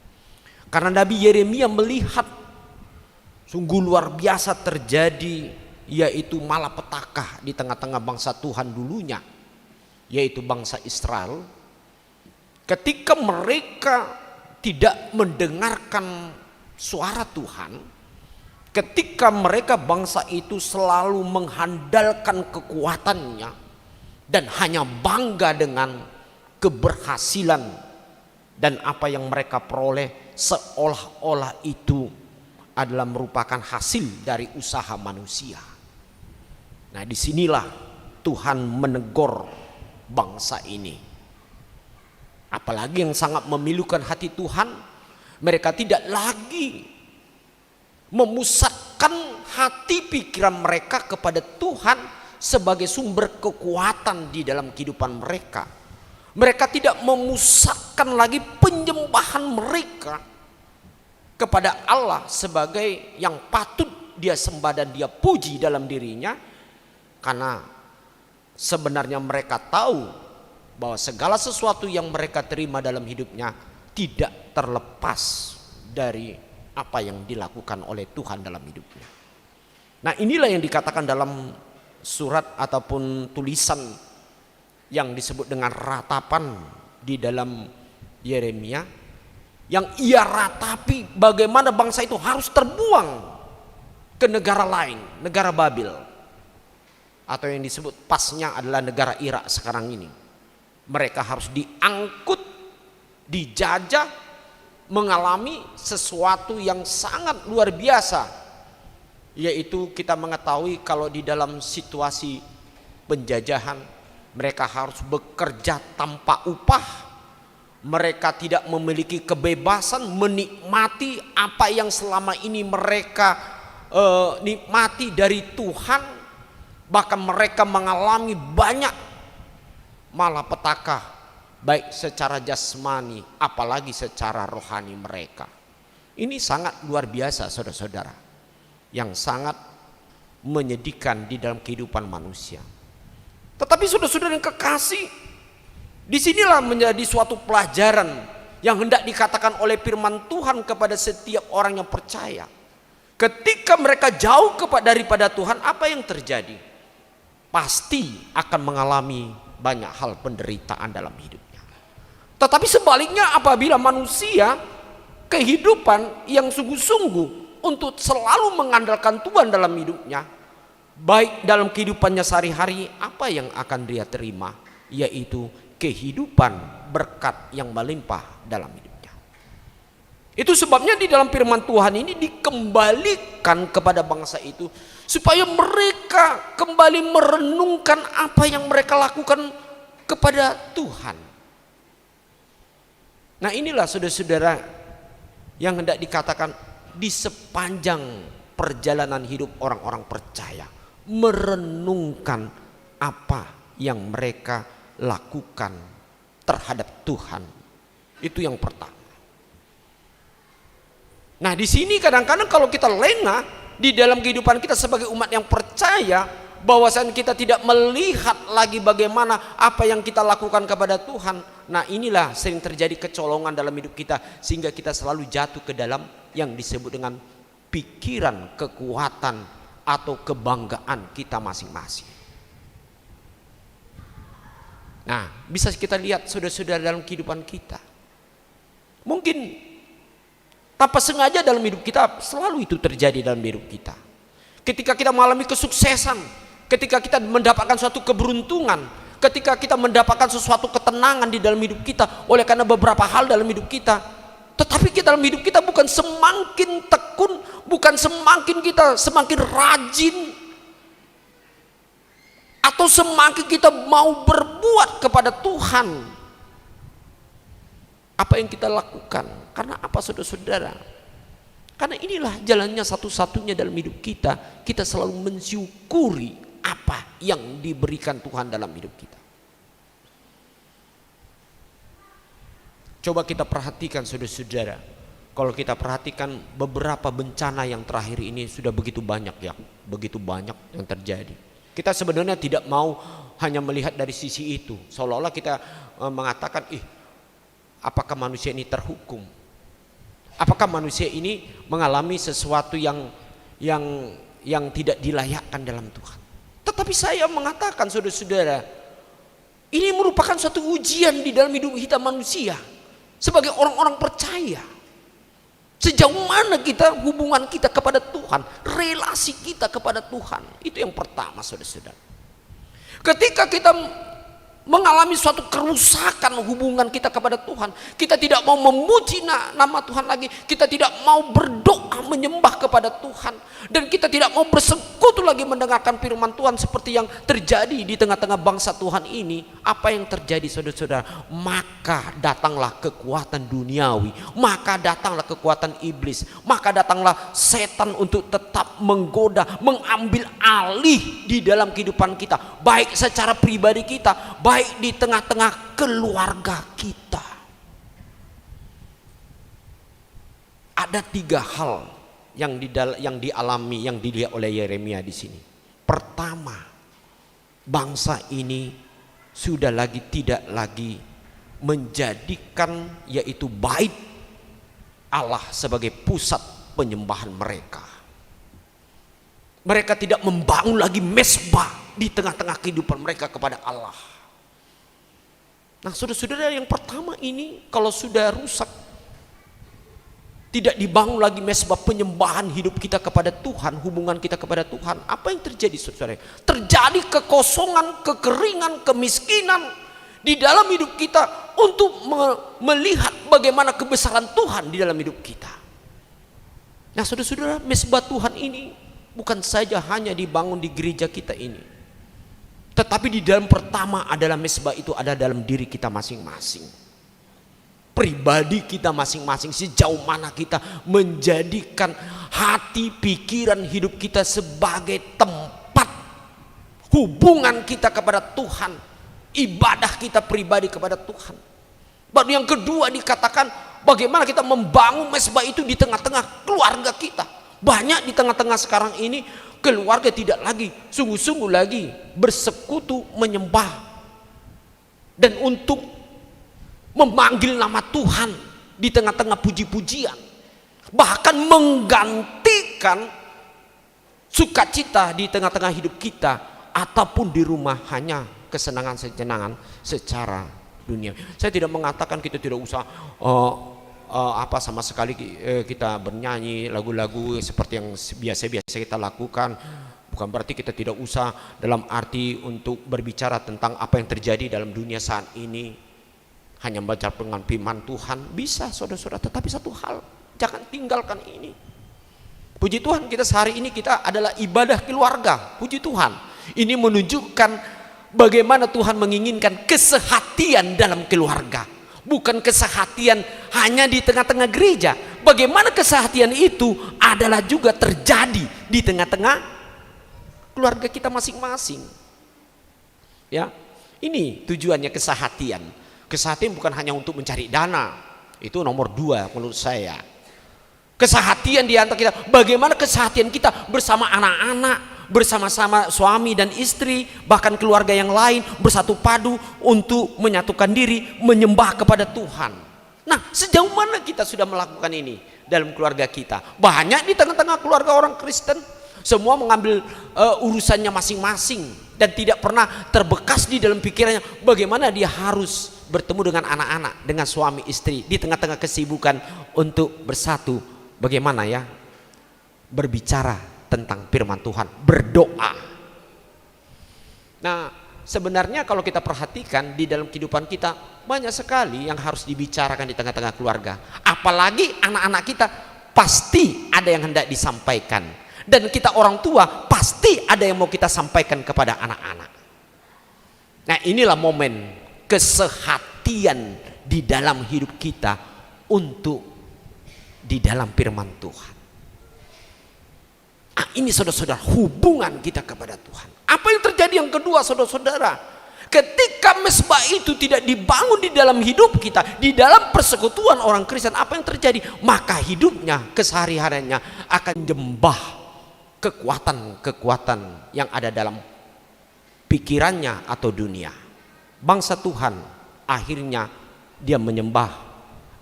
Karena Nabi Yeremia melihat sungguh luar biasa terjadi, yaitu malapetaka di tengah-tengah bangsa Tuhan dulunya, yaitu bangsa Israel, ketika mereka tidak mendengarkan suara Tuhan, ketika mereka bangsa itu selalu mengandalkan kekuatannya dan hanya bangga dengan keberhasilan dan apa yang mereka peroleh, seolah-olah itu adalah merupakan hasil dari usaha manusia. Nah, disinilah Tuhan menegur bangsa ini. Apalagi yang sangat memilukan hati Tuhan, mereka tidak lagi memusatkan hati pikiran mereka kepada Tuhan sebagai sumber kekuatan di dalam kehidupan mereka. Mereka tidak memusatkan lagi penyembahan mereka kepada Allah sebagai yang patut dia sembah dan dia puji dalam dirinya. Karena sebenarnya mereka tahu bahwa segala sesuatu yang mereka terima dalam hidupnya tidak terlepas dari apa yang dilakukan oleh Tuhan dalam hidupnya. Nah, inilah yang dikatakan dalam surat ataupun tulisan yang disebut dengan ratapan di dalam Yeremia, yang ia ratapi bagaimana bangsa itu harus terbuang ke negara lain, negara Babil, atau yang disebut pasnya adalah negara Irak sekarang ini. Mereka harus diangkut, dijajah, mengalami sesuatu yang sangat luar biasa, yaitu kita mengetahui kalau di dalam situasi penjajahan mereka harus bekerja tanpa upah, mereka tidak memiliki kebebasan menikmati apa yang selama ini mereka nikmati dari Tuhan, bahkan mereka mengalami banyak malapetaka baik secara jasmani apalagi secara rohani mereka. Ini sangat luar biasa saudara-saudara, yang sangat menyedihkan di dalam kehidupan manusia. Tetapi saudara-saudara yang kekasih, disinilah menjadi suatu pelajaran yang hendak dikatakan oleh firman Tuhan kepada setiap orang yang percaya. Ketika mereka jauh daripada Tuhan, apa yang terjadi? Pasti akan mengalami banyak hal penderitaan dalam hidupnya. Tetapi sebaliknya, apabila manusia kehidupan yang sungguh-sungguh untuk selalu mengandalkan Tuhan dalam hidupnya, baik dalam kehidupannya sehari-hari, apa yang akan dia terima? Yaitu kehidupan berkat yang melimpah dalam hidupnya. Itu sebabnya di dalam firman Tuhan ini dikembalikan kepada bangsa itu supaya mereka kembali merenungkan apa yang mereka lakukan kepada Tuhan. Nah, inilah saudara-saudara yang hendak dikatakan di sepanjang perjalanan hidup orang-orang percaya, merenungkan apa yang mereka lakukan terhadap Tuhan. Itu yang pertama. Nah, di sini kadang-kadang kalau kita lengah di dalam kehidupan kita sebagai umat yang percaya, bahwasanya kita tidak melihat lagi bagaimana apa yang kita lakukan kepada Tuhan. Nah, inilah sering terjadi kecolongan dalam hidup kita, sehingga kita selalu jatuh ke dalam yang disebut dengan pikiran, kekuatan atau kebanggaan kita masing-masing. Nah, bisa kita lihat saudara-saudara dalam kehidupan kita. Mungkin tanpa sengaja dalam hidup kita selalu itu terjadi dalam hidup kita. Ketika kita mengalami kesuksesan, ketika kita mendapatkan suatu keberuntungan, ketika kita mendapatkan sesuatu ketenangan di dalam hidup kita oleh karena beberapa hal dalam hidup kita, tetapi kita dalam hidup kita bukan semakin tekun, bukan semakin rajin, atau semakin kita mau berbuat kepada Tuhan. Apa yang kita lakukan? Karena apa saudara-saudara? Karena inilah jalannya satu-satunya dalam hidup kita. Kita selalu mensyukuri apa yang diberikan Tuhan dalam hidup kita. Coba kita perhatikan saudara-saudara. Kalau kita perhatikan beberapa bencana yang terakhir ini sudah begitu banyak ya, begitu banyak yang terjadi. Kita sebenarnya tidak mau hanya melihat dari sisi itu, seolah-olah kita mengatakan, apakah manusia ini terhukum? Apakah manusia ini mengalami sesuatu yang tidak dilayakkan dalam Tuhan? Tetapi saya mengatakan saudara-saudara, ini merupakan suatu ujian di dalam hidup kita manusia sebagai orang-orang percaya. Sejauh mana hubungan kita kepada Tuhan, relasi kita kepada Tuhan, itu yang pertama saudara-saudara. Ketika kita mengalami suatu kerusakan hubungan kita kepada Tuhan, kita tidak mau memuji nama Tuhan lagi, kita tidak mau berdoa menyembah kepada Tuhan, dan kita tidak mau bersekutu lagi mendengarkan firman Tuhan seperti yang terjadi di tengah-tengah bangsa Tuhan ini. Apa yang terjadi saudara-saudara? Maka datanglah kekuatan duniawi, maka datanglah kekuatan iblis, maka datanglah setan untuk tetap menggoda, mengambil alih di dalam kehidupan kita, baik secara pribadi kita, baik di tengah-tengah keluarga kita. Ada 3 hal yang dialami, yang dilihat oleh Yeremia di sini. Pertama, bangsa ini sudah tidak lagi menjadikan yaitu bait Allah sebagai pusat penyembahan mereka. Mereka tidak membangun lagi mesbah di tengah-tengah kehidupan mereka kepada Allah. Nah, saudara-saudara, yang pertama ini kalau sudah rusak, tidak dibangun lagi mesbah penyembahan hidup kita kepada Tuhan, hubungan kita kepada Tuhan, apa yang terjadi, saudara? Terjadi kekosongan, kekeringan, kemiskinan di dalam hidup kita untuk melihat bagaimana kebesaran Tuhan di dalam hidup kita. Nah, saudara-saudara, mesbah Tuhan ini bukan saja hanya dibangun di gereja kita ini, tetapi di dalam pertama adalah mesbah itu ada dalam diri kita masing-masing. Pribadi kita masing-masing, sejauh mana kita menjadikan hati, pikiran, hidup kita sebagai tempat hubungan kita kepada Tuhan, ibadah kita pribadi kepada Tuhan. Baru yang kedua dikatakan bagaimana kita membangun mesbah itu di tengah-tengah keluarga kita. Banyak di tengah-tengah sekarang ini keluarga tidak lagi sungguh-sungguh lagi bersekutu menyembah dan untuk memanggil nama Tuhan di tengah-tengah puji-pujian, bahkan menggantikan sukacita di tengah-tengah hidup kita, ataupun di rumah hanya kesenangan-kesenangan secara dunia. Saya tidak mengatakan kita tidak usah sama sekali kita bernyanyi lagu-lagu seperti yang biasa-biasa kita lakukan. Bukan berarti kita tidak usah dalam arti untuk berbicara tentang apa yang terjadi dalam dunia saat ini. Hanya baca dengan firman Tuhan bisa, saudara-saudara, tetapi satu hal, jangan tinggalkan ini. Puji Tuhan, kita sehari ini kita adalah ibadah keluarga. Puji Tuhan, ini menunjukkan bagaimana Tuhan menginginkan kesehatian dalam keluarga, bukan kesehatian hanya di tengah-tengah gereja. Bagaimana kesehatian itu adalah juga terjadi di tengah-tengah keluarga kita masing-masing. Ya, ini tujuannya kesehatian. Kesehatian bukan hanya untuk mencari dana, itu nomor 2 menurut saya. Kesehatian di antara kita, bagaimana kesehatian kita bersama anak-anak, bersama-sama suami dan istri, bahkan keluarga yang lain bersatu padu untuk menyatukan diri, menyembah kepada Tuhan. Nah, sejauh mana kita sudah melakukan ini dalam keluarga kita? Banyak di tengah-tengah keluarga orang Kristen, semua mengambil urusannya masing-masing dan tidak pernah terbekas di dalam pikirannya bagaimana dia harus bertemu dengan anak-anak, dengan suami istri di tengah-tengah kesibukan untuk bersatu. Bagaimana ya berbicara tentang firman Tuhan, berdoa. Nah, sebenarnya kalau kita perhatikan di dalam kehidupan kita banyak sekali yang harus dibicarakan di tengah-tengah keluarga. Apalagi anak-anak kita pasti ada yang hendak disampaikan, dan kita orang tua pasti ada yang mau kita sampaikan kepada anak-anak. Nah, inilah momen kesehatian di dalam hidup kita untuk di dalam firman Tuhan. Nah, ini saudara-saudara, hubungan kita kepada Tuhan. Apa yang terjadi yang kedua, saudara-saudara? Ketika mesbah itu tidak dibangun di dalam hidup kita, di dalam persekutuan orang Kristen, apa yang terjadi? Maka hidupnya, kesehari-hariannya akan jembah kekuatan-kekuatan yang ada dalam pikirannya atau dunia. Bangsa Tuhan akhirnya dia menyembah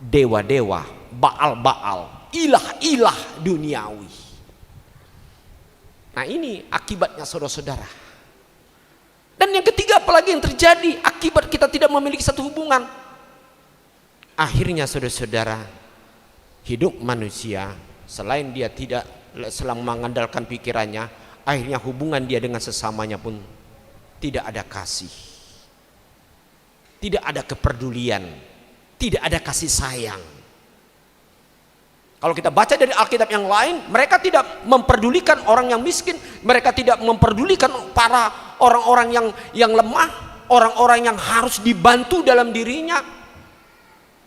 dewa-dewa, Baal-Baal, ilah-ilah duniawi. Nah, ini akibatnya, saudara-saudara. Dan yang ketiga, apalagi yang terjadi akibat kita tidak memiliki satu hubungan? Akhirnya, saudara-saudara, hidup manusia selain dia tidak selalu mengandalkan pikirannya, akhirnya hubungan dia dengan sesamanya pun tidak ada kasih, tidak ada kepedulian, tidak ada kasih sayang. Kalau kita baca dari Alkitab yang lain, mereka tidak memperdulikan orang yang miskin, mereka tidak memperdulikan para orang-orang yang lemah, orang-orang yang harus dibantu dalam dirinya.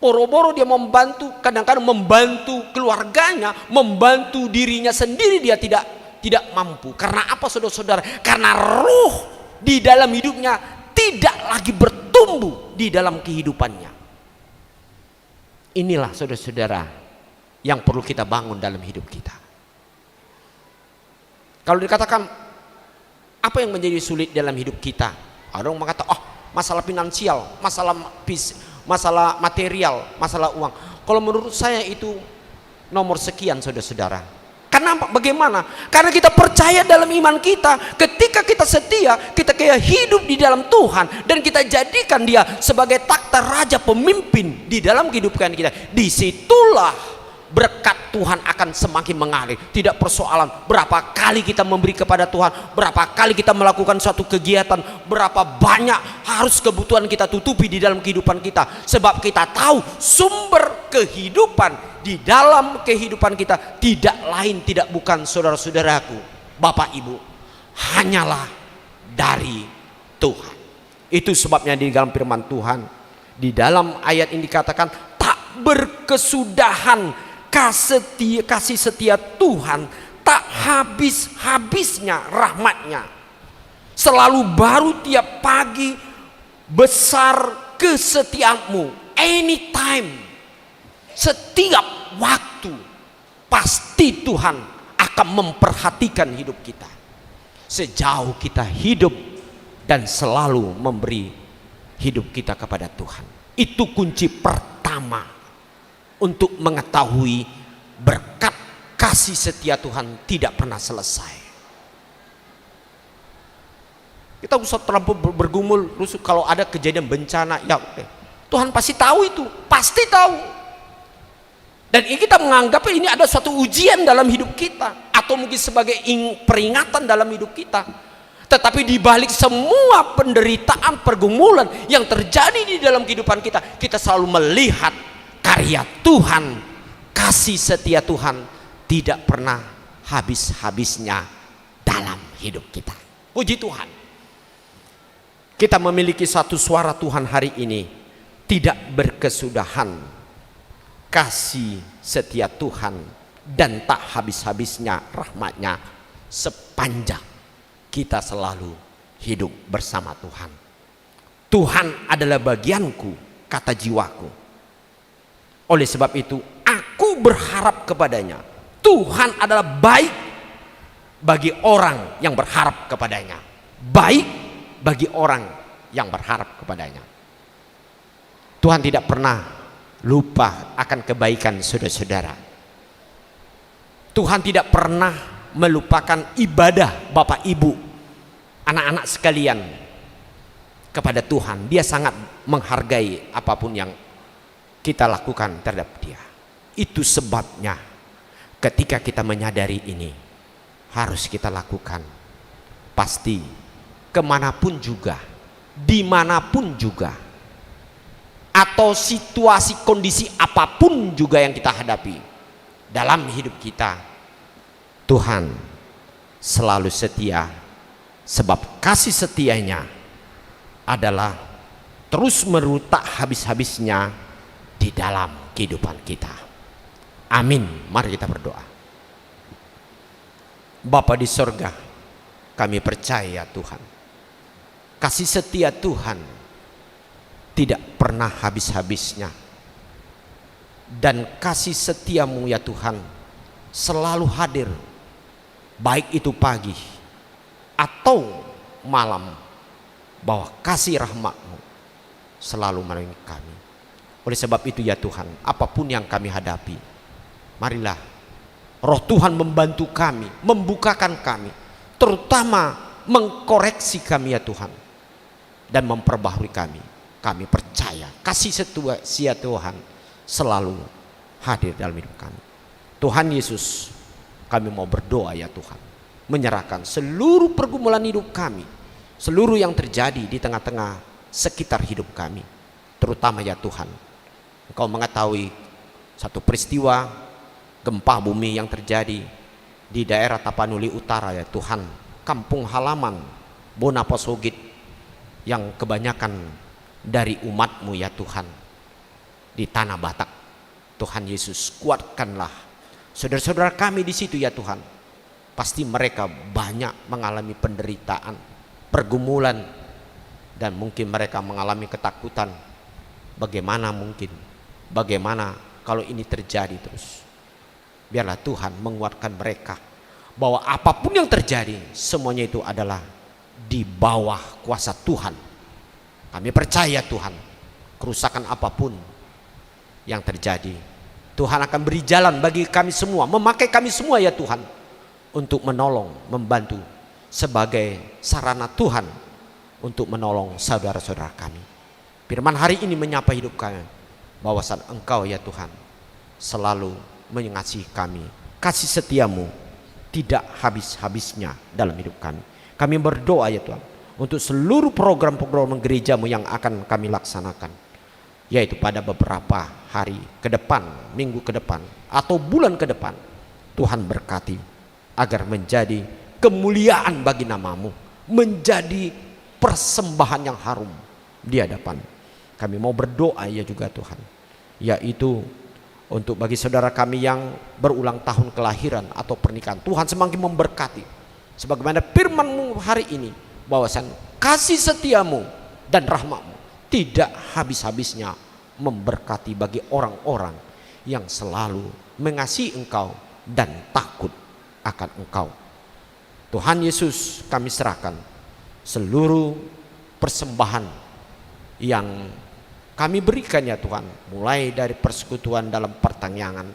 Boro-boro dia membantu, kadang-kadang membantu keluarganya, membantu dirinya sendiri dia tidak mampu. Karena apa, saudara-saudara? Karena roh di dalam hidupnya tidak lagi bertumbuh di dalam kehidupannya. Inilah, saudara-saudara, yang perlu kita bangun dalam hidup kita. Kalau dikatakan apa yang menjadi sulit dalam hidup kita, ada orang mengatakan, oh, masalah finansial, masalah masalah material, masalah uang. Kalau menurut saya itu nomor sekian, saudara-saudara. Kenapa? Bagaimana? Karena kita percaya dalam iman kita. Ketika kita setia, kita kayak hidup di dalam Tuhan, dan kita jadikan Dia sebagai takhta raja pemimpin di dalam kehidupan kita. Disitulah berkat Tuhan akan semakin mengalir. Tidak persoalan berapa kali kita memberi kepada Tuhan, berapa kali kita melakukan suatu kegiatan, berapa banyak harus kebutuhan kita tutupi di dalam kehidupan kita. Sebab kita tahu sumber kehidupan di dalam kehidupan kita tidak lain, tidak bukan, saudara-saudaraku, Bapak Ibu, hanyalah dari Tuhan. Itu sebabnya di dalam firman Tuhan, di dalam ayat ini dikatakan tak berkesudahan kasih setia Tuhan, tak habis-habisnya rahmatnya, selalu baru tiap pagi, besar kesetiaanmu. Anytime, setiap waktu, pasti Tuhan akan memperhatikan hidup kita sejauh kita hidup dan selalu memberi hidup kita kepada Tuhan. Itu kunci pertama untuk mengetahui berkat kasih setia Tuhan tidak pernah selesai. Kita usah terlalu bergumul kalau ada kejadian bencana, ya Tuhan pasti tahu itu, pasti tahu. Dan kita menganggap ini ada suatu ujian dalam hidup kita, atau mungkin sebagai peringatan dalam hidup kita. Tetapi di balik semua penderitaan, pergumulan yang terjadi di dalam kehidupan kita, kita selalu melihat karya Tuhan, kasih setia Tuhan tidak pernah habis-habisnya dalam hidup kita. Puji Tuhan. Kita memiliki satu suara Tuhan hari ini, tidak berkesudahan kasih setia Tuhan dan tak habis-habisnya rahmatnya sepanjang kita selalu hidup bersama Tuhan. Tuhan adalah bagianku, kata jiwaku. Oleh sebab itu aku berharap kepadanya. Tuhan adalah baik bagi orang yang berharap kepadanya. Baik bagi orang yang berharap kepadanya. Tuhan tidak pernah lupa akan kebaikan saudara-saudara. Tuhan tidak pernah melupakan ibadah Bapak Ibu, anak-anak sekalian kepada Tuhan. Dia sangat menghargai apapun yang kita lakukan terhadap Dia. Itu sebabnya ketika kita menyadari ini, harus kita lakukan. Pasti kemanapun juga, dimanapun juga, atau situasi kondisi apapun juga yang kita hadapi dalam hidup kita, Tuhan selalu setia. Sebab kasih setianya adalah terus menerus tak habis-habisnya di dalam kehidupan kita. Amin. Mari kita berdoa. Bapa di sorga, kami percaya Tuhan, kasih setia Tuhan tidak pernah habis-habisnya, dan kasih setiamu ya Tuhan selalu hadir, baik itu pagi atau malam, bahwa kasih rahmat-Mu selalu menolong kami. Oleh sebab itu ya Tuhan, apapun yang kami hadapi, marilah Roh Tuhan membantu kami, membukakan kami, terutama mengkoreksi kami ya Tuhan, dan memperbaharui kami. Kami percaya kasih setia Tuhan selalu hadir dalam hidup kami. Tuhan Yesus, kami mau berdoa ya Tuhan, menyerahkan seluruh pergumulan hidup kami, seluruh yang terjadi di tengah-tengah sekitar hidup kami, terutama ya Tuhan, Engkau mengetahui satu peristiwa gempa bumi yang terjadi di daerah Tapanuli Utara ya Tuhan, kampung halaman Bonaposogit, yang kebanyakan dari umat-Mu ya Tuhan di Tanah Batak. Tuhan Yesus, kuatkanlah saudara-saudara kami di situ ya Tuhan. Pasti mereka banyak mengalami penderitaan, pergumulan, dan mungkin mereka mengalami ketakutan. Bagaimana kalau ini terjadi terus? Biarlah Tuhan menguatkan mereka bahwa apapun yang terjadi, semuanya itu adalah di bawah kuasa Tuhan. Kami percaya Tuhan, kerusakan apapun yang terjadi, Tuhan akan beri jalan bagi kami semua, memakai kami semua ya Tuhan, untuk menolong, membantu sebagai sarana Tuhan untuk menolong saudara-saudara kami. Firman hari ini menyapa hidup kami, bahwasan Engkau ya Tuhan selalu mengasihi kami. Kasih setiamu tidak habis-habisnya dalam hidup kami. Kami berdoa ya Tuhan untuk seluruh program-program gerejamu yang akan kami laksanakan, yaitu pada beberapa hari ke depan, minggu ke depan, atau bulan ke depan. Tuhan berkati agar menjadi kemuliaan bagi namamu, menjadi persembahan yang harum di hadapan. Kami mau berdoa ya juga Tuhan, yaitu untuk bagi saudara kami yang berulang tahun kelahiran atau pernikahan, Tuhan semakin memberkati sebagaimana firman-Mu hari ini, bahwasan kasih setiamu dan rahmat-Mu tidak habis-habisnya memberkati bagi orang-orang yang selalu mengasihi Engkau dan takut akan Engkau. Tuhan Yesus, kami serahkan seluruh persembahan yang kami berikan ya Tuhan, mulai dari persekutuan dalam pertanyaan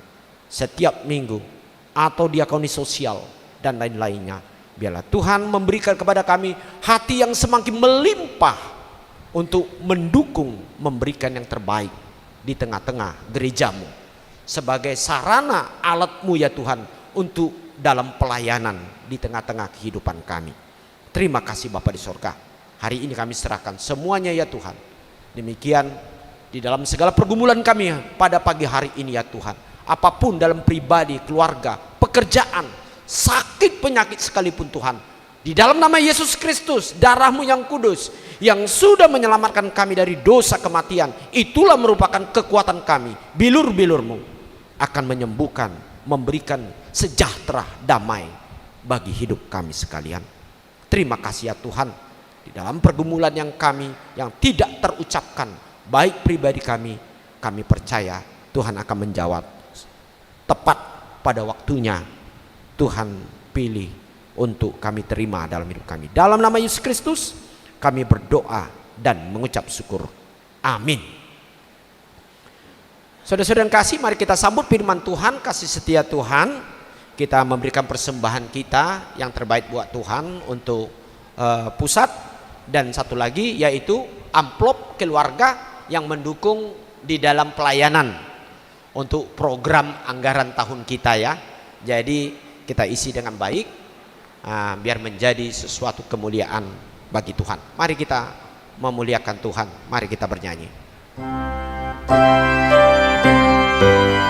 setiap minggu atau diakoni sosial dan lain-lainnya. Biarlah Tuhan memberikan kepada kami hati yang semakin melimpah untuk mendukung, memberikan yang terbaik di tengah-tengah gerejamu, sebagai sarana alat-Mu ya Tuhan untuk dalam pelayanan di tengah-tengah kehidupan kami. Terima kasih Bapa di sorga, hari ini kami serahkan semuanya ya Tuhan. Demikian di dalam segala pergumulan kami pada pagi hari ini ya Tuhan, apapun dalam pribadi, keluarga, pekerjaan, sakit, penyakit sekalipun Tuhan, di dalam nama Yesus Kristus, darah-Mu yang kudus yang sudah menyelamatkan kami dari dosa kematian, itulah merupakan kekuatan kami. Bilur-bilur-Mu akan menyembuhkan, memberikan sejahtera, damai bagi hidup kami sekalian. Terima kasih ya Tuhan, di dalam pergumulan yang kami yang tidak terucapkan, baik pribadi kami percaya Tuhan akan menjawab tepat pada waktunya. Tuhan pilih untuk kami terima dalam hidup kami. Dalam nama Yesus Kristus kami berdoa dan mengucap syukur. Amin. Saudara-saudara yang kasih, mari kita sambut firman Tuhan, kasih setia Tuhan. Kita memberikan persembahan kita yang terbaik buat Tuhan untuk pusat, dan satu lagi yaitu amplop keluarga yang mendukung di dalam pelayanan untuk program anggaran tahun kita ya. Jadi kita isi dengan baik, biar menjadi sesuatu kemuliaan bagi Tuhan. Mari kita memuliakan Tuhan, mari kita bernyanyi. Yesus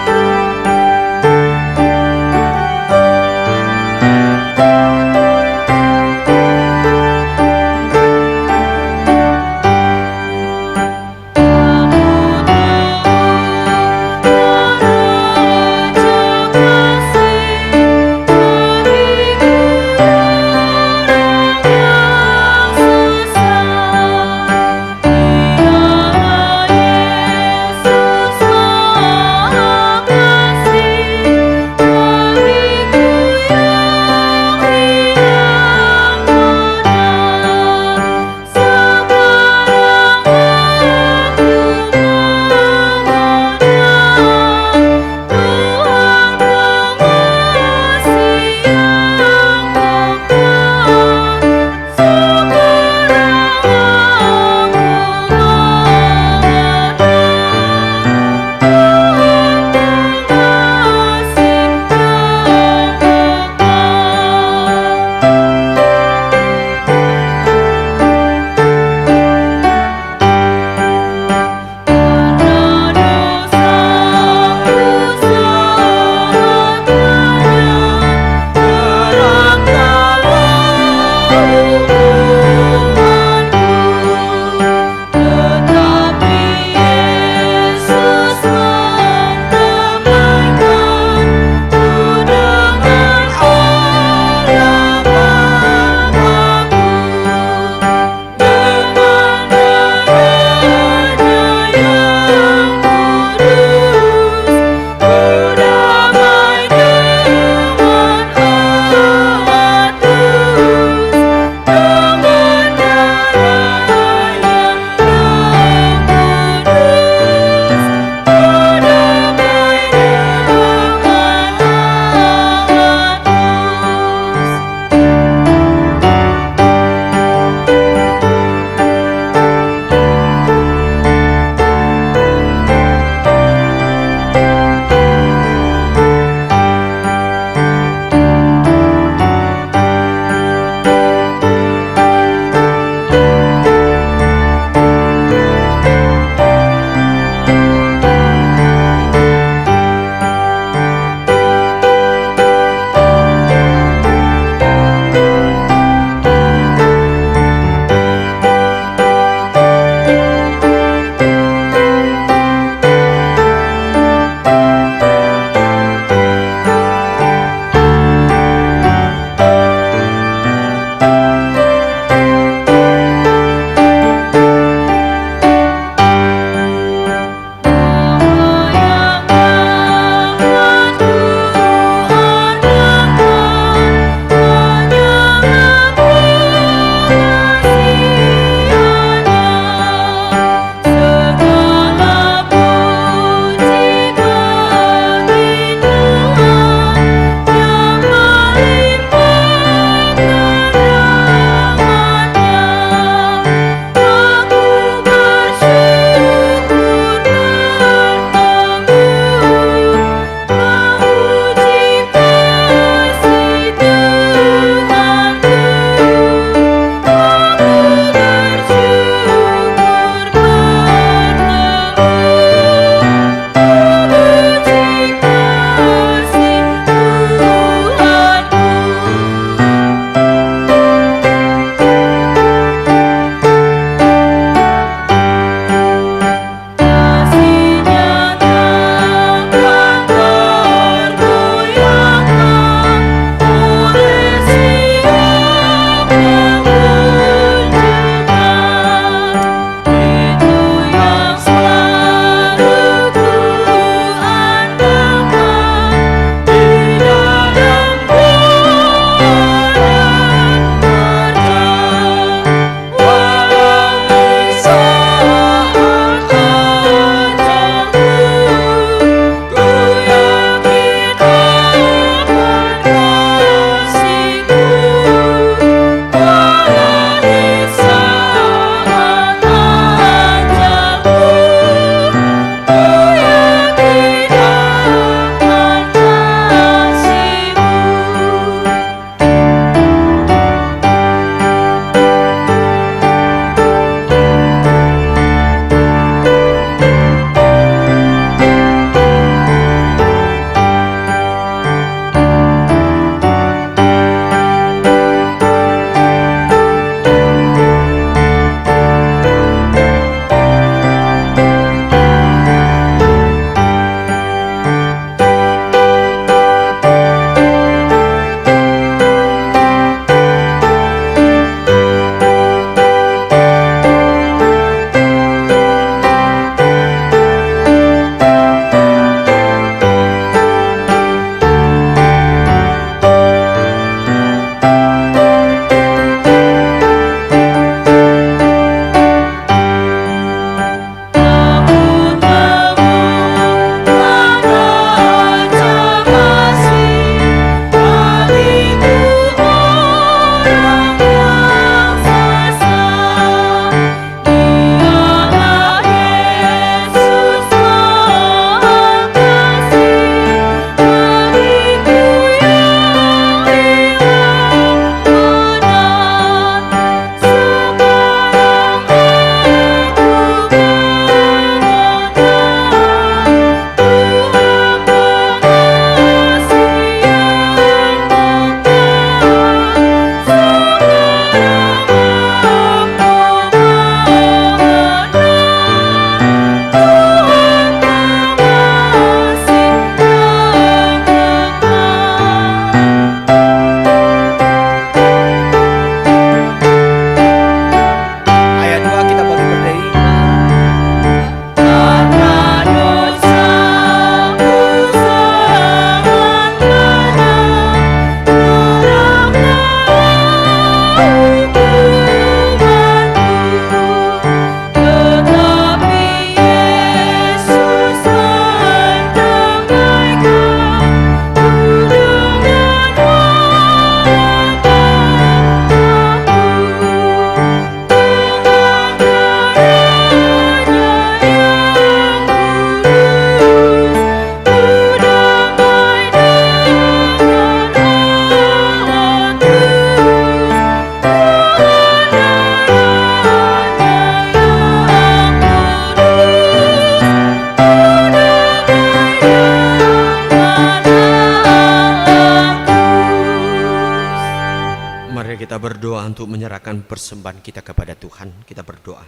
kita berdoa untuk menyerahkan persembahan kita kepada Tuhan. Kita berdoa.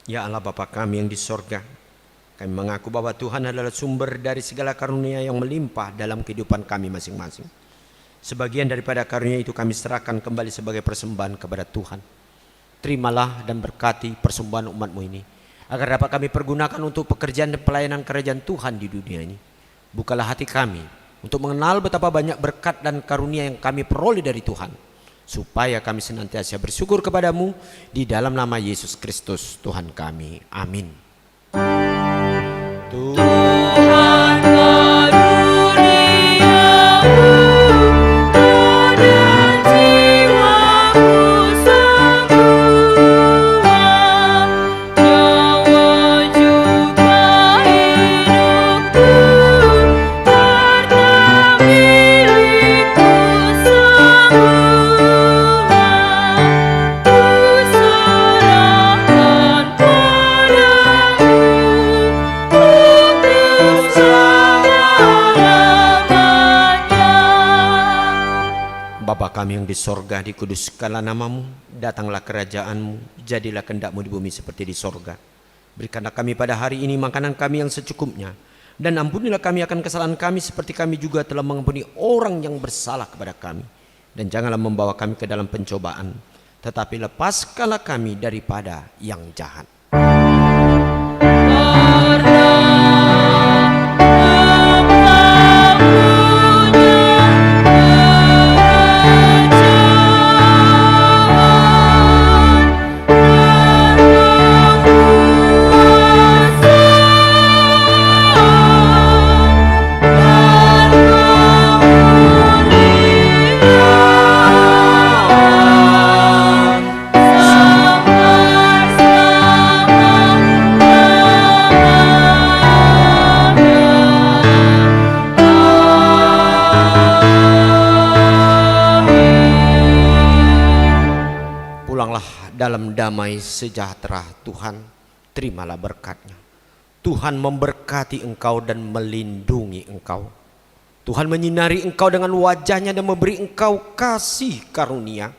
Ya Allah Bapa kami yang di sorga, kami mengaku bahwa Tuhan adalah sumber dari segala karunia yang melimpah dalam kehidupan kami masing-masing. Sebagian daripada karunia itu kami serahkan kembali sebagai persembahan kepada Tuhan. Terimalah dan berkati persembahan umat-Mu ini, agar dapat kami pergunakan untuk pekerjaan dan pelayanan kerajaan Tuhan di dunia ini. Bukalah hati kami untuk mengenal betapa banyak berkat dan karunia yang kami peroleh dari Tuhan, supaya kami senantiasa bersyukur kepadamu di dalam nama Yesus Kristus Tuhan kami. Amin. Tuhan karuniamu dan jiwaku semua, nyawa juga hidupku, harta milikku semua, ku serahkan padamu untuk selama-lamanya. Bapa kami yang di sorga, dikuduskanlah namamu, datanglah kerajaanmu, jadilah kehendak-Mu di bumi seperti di sorga. Berikanlah kami pada hari ini makanan kami yang secukupnya, dan ampunilah kami akan kesalahan kami seperti kami juga telah mengampuni orang yang bersalah kepada kami. Dan janganlah membawa kami ke dalam pencobaan, tetapi lepaskanlah kami daripada yang jahat. Pulanglah dalam damai sejahtera Tuhan, terimalah berkat-Nya. Tuhan memberkati engkau dan melindungi engkau. Tuhan menyinari engkau dengan wajah-Nya dan memberi engkau kasih karunia.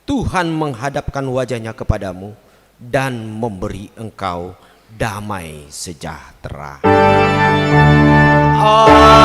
Tuhan menghadapkan wajah-Nya kepadamu dan memberi engkau damai sejahtera. Amin.